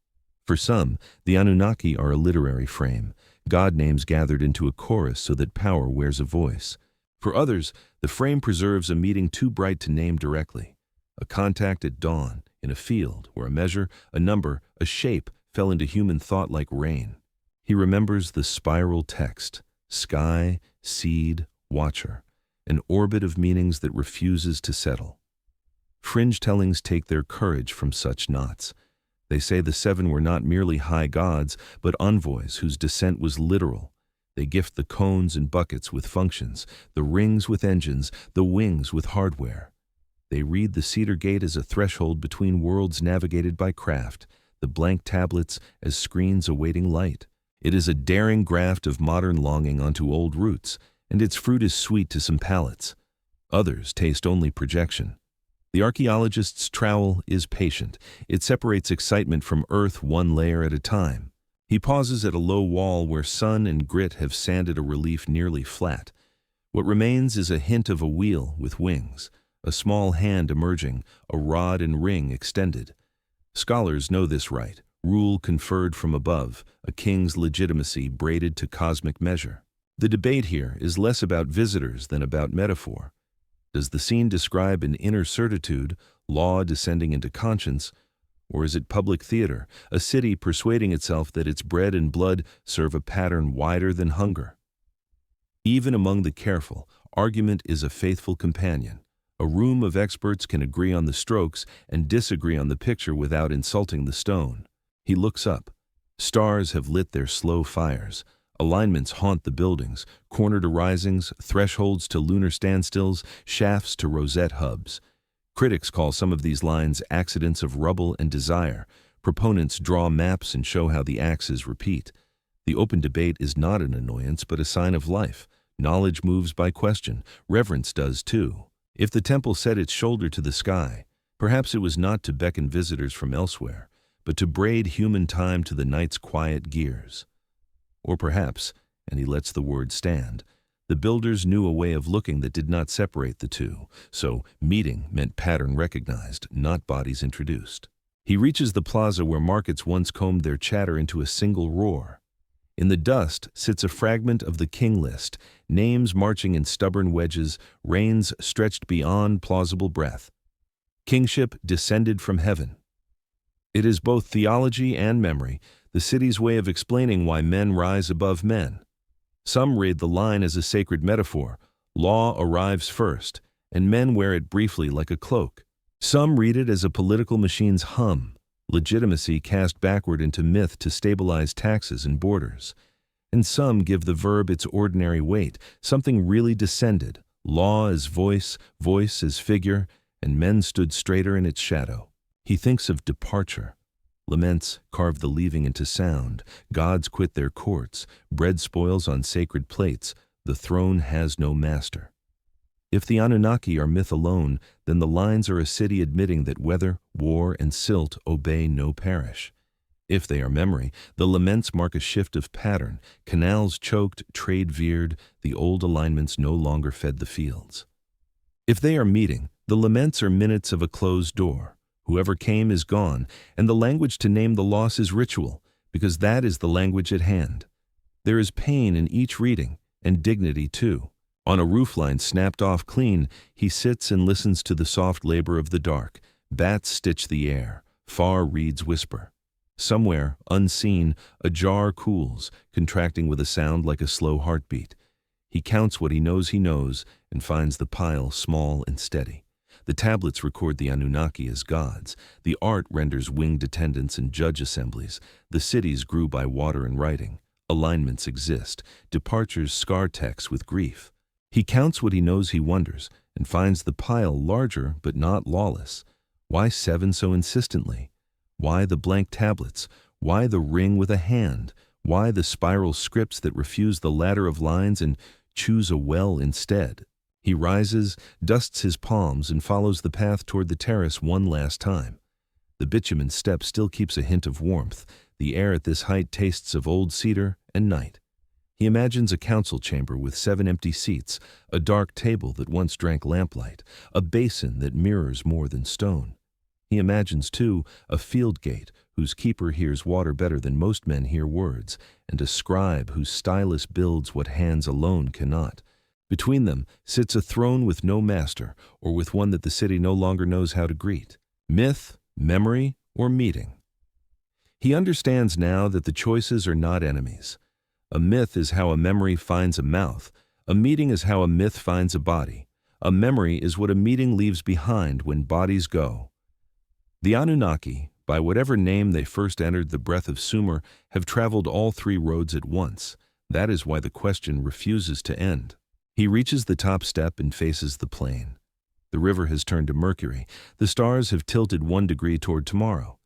For some, the Anunnaki are a literary frame, god names gathered into a chorus so that power wears a voice. For others, the frame preserves a meeting too bright to name directly, a contact at dawn, in a field where a measure, a number, a shape fell into human thought like rain. He remembers the spiral text, sky, seed, watcher, an orbit of meanings that refuses to settle. Fringe tellings take their courage from such knots. They say the seven were not merely high gods, but envoys whose descent was literal. They gift the cones and buckets with functions, the rings with engines, the wings with hardware. They read the cedar gate as a threshold between worlds navigated by craft, the blank tablets as screens awaiting light. It is a daring graft of modern longing onto old roots, and its fruit is sweet to some palates. Others taste only projection. The archaeologist's trowel is patient. It separates excitement from earth one layer at a time. He pauses at a low wall where sun and grit have sanded a relief nearly flat. What remains is a hint of a wheel with wings, a small hand emerging, a rod and ring extended. Scholars know this right, rule conferred from above, a king's legitimacy braided to cosmic measure. The debate here is less about visitors than about metaphor. Does the scene describe an inner certitude, law descending into conscience, or is it public theater, a city persuading itself that its bread and blood serve a pattern wider than hunger? Even among the careful, argument is a faithful companion. A room of experts can agree on the strokes and disagree on the picture without insulting the stone. He looks up. Stars have lit their slow fires. Alignments haunt the buildings, corner to risings, thresholds to lunar standstills, shafts to rosette hubs. Critics call some of these lines accidents of rubble and desire. Proponents draw maps and show how the axes repeat. The open debate is not an annoyance but a sign of life. Knowledge moves by question. Reverence does too. If the temple set its shoulder to the sky, perhaps it was not to beckon visitors from elsewhere, but to braid human time to the night's quiet gears. Or perhaps, and he lets the word stand, the builders knew a way of looking that did not separate the two, so meeting meant pattern recognized, not bodies introduced. He reaches the plaza where markets once combed their chatter into a single roar. In the dust sits a fragment of the king list, names marching in stubborn wedges, reigns stretched beyond plausible breath. Kingship descended from heaven. It is both theology and memory, the city's way of explaining why men rise above men. Some read the line as a sacred metaphor. Law arrives first, and men wear it briefly like a cloak. Some read it as a political machine's hum, legitimacy cast backward into myth to stabilize taxes and borders. And some give the verb its ordinary weight, something really descended, law as voice, voice as figure, and men stood straighter in its shadow. He thinks of departure. Laments carve the leaving into sound, gods quit their courts, bread spoils on sacred plates, the throne has no master. If the Anunnaki are myth alone, then the lines are a city admitting that weather, war, and silt obey no parish. If they are memory, the laments mark a shift of pattern, canals choked, trade veered, the old alignments no longer fed the fields. If they are meeting, the laments are minutes of a closed door. Whoever came is gone, and the language to name the loss is ritual, because that is the language at hand. There is pain in each reading, and dignity too. On a roofline snapped off clean, he sits and listens to the soft labor of the dark. Bats stitch the air, far reeds whisper. Somewhere, unseen, a jar cools, contracting with a sound like a slow heartbeat. He counts what he knows, and finds the pile small and steady. The tablets record the Anunnaki as gods. The art renders winged attendants and judge assemblies. The cities grew by water and writing. Alignments exist. Departures scar texts with grief. He counts what he knows, he wonders, and finds the pile larger but not lawless. Why 7 so insistently? Why the blank tablets? Why the ring with a hand? Why the spiral scripts that refuse the ladder of lines and choose a well instead? He rises, dusts his palms, and follows the path toward the terrace one last time. The bitumen step still keeps a hint of warmth. The air at this height tastes of old cedar and night. He imagines a council chamber with 7 empty seats, a dark table that once drank lamplight, a basin that mirrors more than stone. He imagines, too, a field gate whose keeper hears water better than most men hear words, and a scribe whose stylus builds what hands alone cannot. Between them sits a throne with no master, or with one that the city no longer knows how to greet. Myth memory or meeting? He understands now that the choices are not enemies. A myth is how a memory finds a mouth. A meeting is how a myth finds a body. A memory is what a meeting leaves behind when bodies go. The Anunnaki, by whatever name they first entered the breath of Sumer, have traveled all three roads at once. That is why the question refuses to end. He reaches the top step and faces the plain. The river has turned to Mercury. The stars have tilted 1 degree toward tomorrow.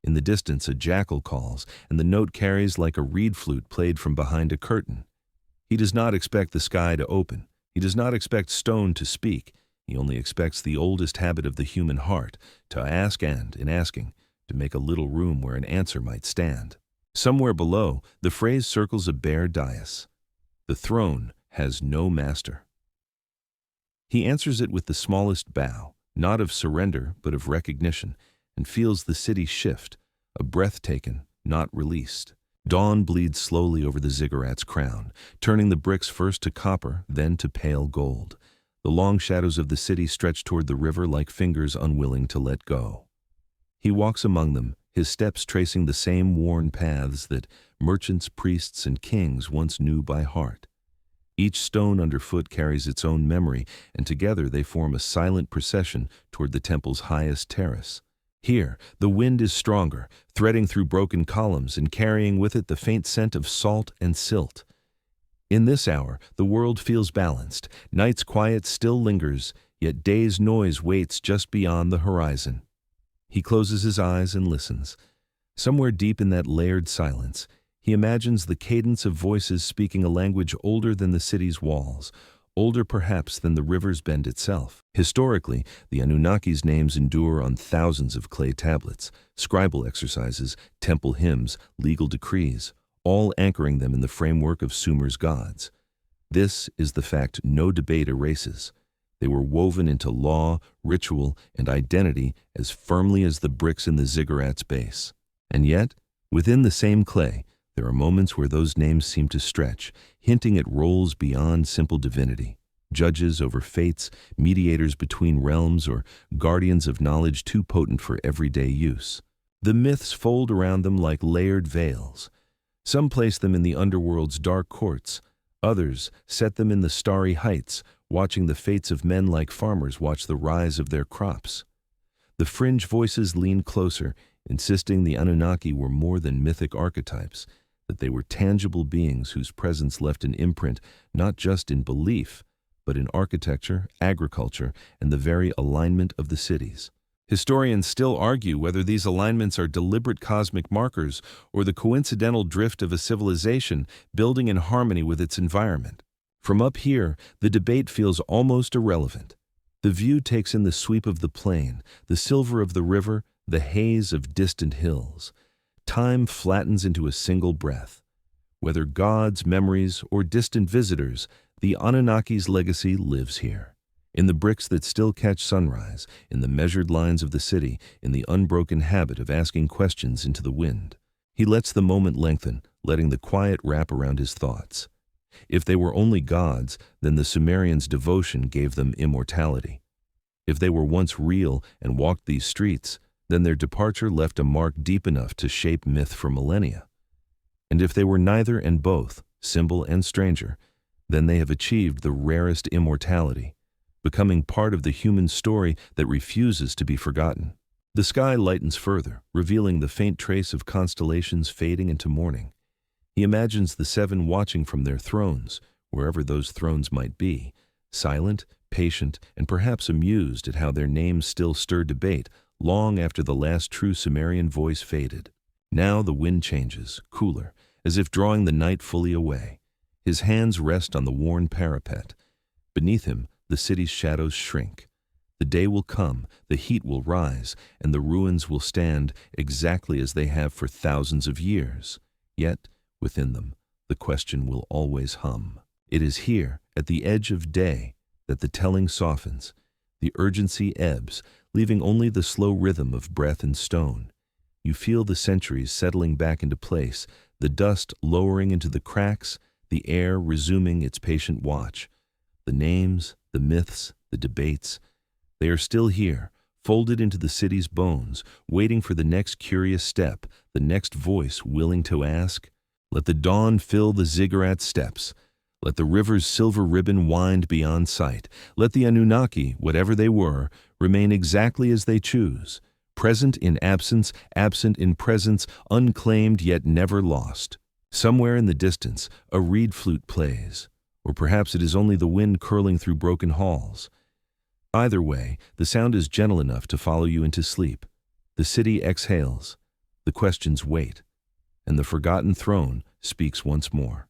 In the distance, a jackal calls, and the note carries like a reed flute played from behind a curtain. He does not expect the sky to open. He does not expect stone to speak. He only expects the oldest habit of the human heart, to ask and, in asking, to make a little room where an answer might stand. Somewhere below, the phrase circles a bare dais. The throne has no master. He answers it with the smallest bow, not of surrender but of recognition, and feels the city shift, a breath taken, not released. Dawn bleeds slowly over the ziggurat's crown, turning the bricks first to copper, then to pale gold. The long shadows of the city stretch toward the river like fingers unwilling to let go. He walks among them, his steps tracing the same worn paths that merchants, priests, and kings once knew by heart. Each stone underfoot carries its own memory, and together they form a silent procession toward the temple's highest terrace. Here, the wind is stronger, threading through broken columns and carrying with it the faint scent of salt and silt. In this hour, the world feels balanced. Night's quiet still lingers, yet day's noise waits just beyond the horizon. He closes his eyes and listens. Somewhere deep in that layered silence, he imagines the cadence of voices speaking a language older than the city's walls, older perhaps than the river's bend itself. Historically, the Anunnaki's names endure on thousands of clay tablets, scribal exercises, temple hymns, legal decrees, all anchoring them in the framework of Sumer's gods. This is the fact no debate erases. They were woven into law, ritual, and identity as firmly as the bricks in the ziggurat's base. And yet, within the same clay, there are moments where those names seem to stretch, hinting at roles beyond simple divinity. Judges over fates, mediators between realms, or guardians of knowledge too potent for everyday use. The myths fold around them like layered veils. Some place them in the underworld's dark courts. Others set them in the starry heights, watching the fates of men like farmers watch the rise of their crops. The fringe voices lean closer, insisting the Anunnaki were more than mythic archetypes, that they were tangible beings whose presence left an imprint not just in belief, but in architecture, agriculture, and the very alignment of the cities. Historians still argue whether these alignments are deliberate cosmic markers or the coincidental drift of a civilization building in harmony with its environment. From up here, the debate feels almost irrelevant. The view takes in the sweep of the plain, the silver of the river, the haze of distant hills. Time flattens into a single breath. Whether gods, memories, or distant visitors, the Anunnaki's legacy lives here. In the bricks that still catch sunrise, in the measured lines of the city, in the unbroken habit of asking questions into the wind. He lets the moment lengthen, letting the quiet wrap around his thoughts. If they were only gods, then the Sumerians' devotion gave them immortality. If they were once real and walked these streets, then their departure left a mark deep enough to shape myth for millennia. And if they were neither and both, symbol and stranger, then they have achieved the rarest immortality, becoming part of the human story that refuses to be forgotten. The sky lightens further, revealing the faint trace of constellations fading into morning. He imagines the seven watching from their thrones, wherever those thrones might be, silent, patient, and perhaps amused at how their names still stir debate long after the last true Sumerian voice faded. Now the wind changes, cooler, as if drawing the night fully away. His hands rest on the worn parapet. Beneath him, the city's shadows shrink. The day will come, the heat will rise, and the ruins will stand exactly as they have for thousands of years. Yet, within them, the question will always hum. It is here, at the edge of day, that the telling softens. The urgency ebbs, leaving only the slow rhythm of breath and stone. You feel the centuries settling back into place, the dust lowering into the cracks, the air resuming its patient watch. The names, the myths, the debates, they are still here, folded into the city's bones, waiting for the next curious step, the next voice willing to ask. Let the dawn fill the ziggurat steps. Let the river's silver ribbon wind beyond sight. Let the Anunnaki, whatever they were, remain exactly as they choose, present in absence, absent in presence, unclaimed yet never lost. Somewhere in the distance, a reed flute plays, or perhaps it is only the wind curling through broken halls. Either way, the sound is gentle enough to follow you into sleep. The city exhales, the questions wait, and the forgotten throne speaks once more.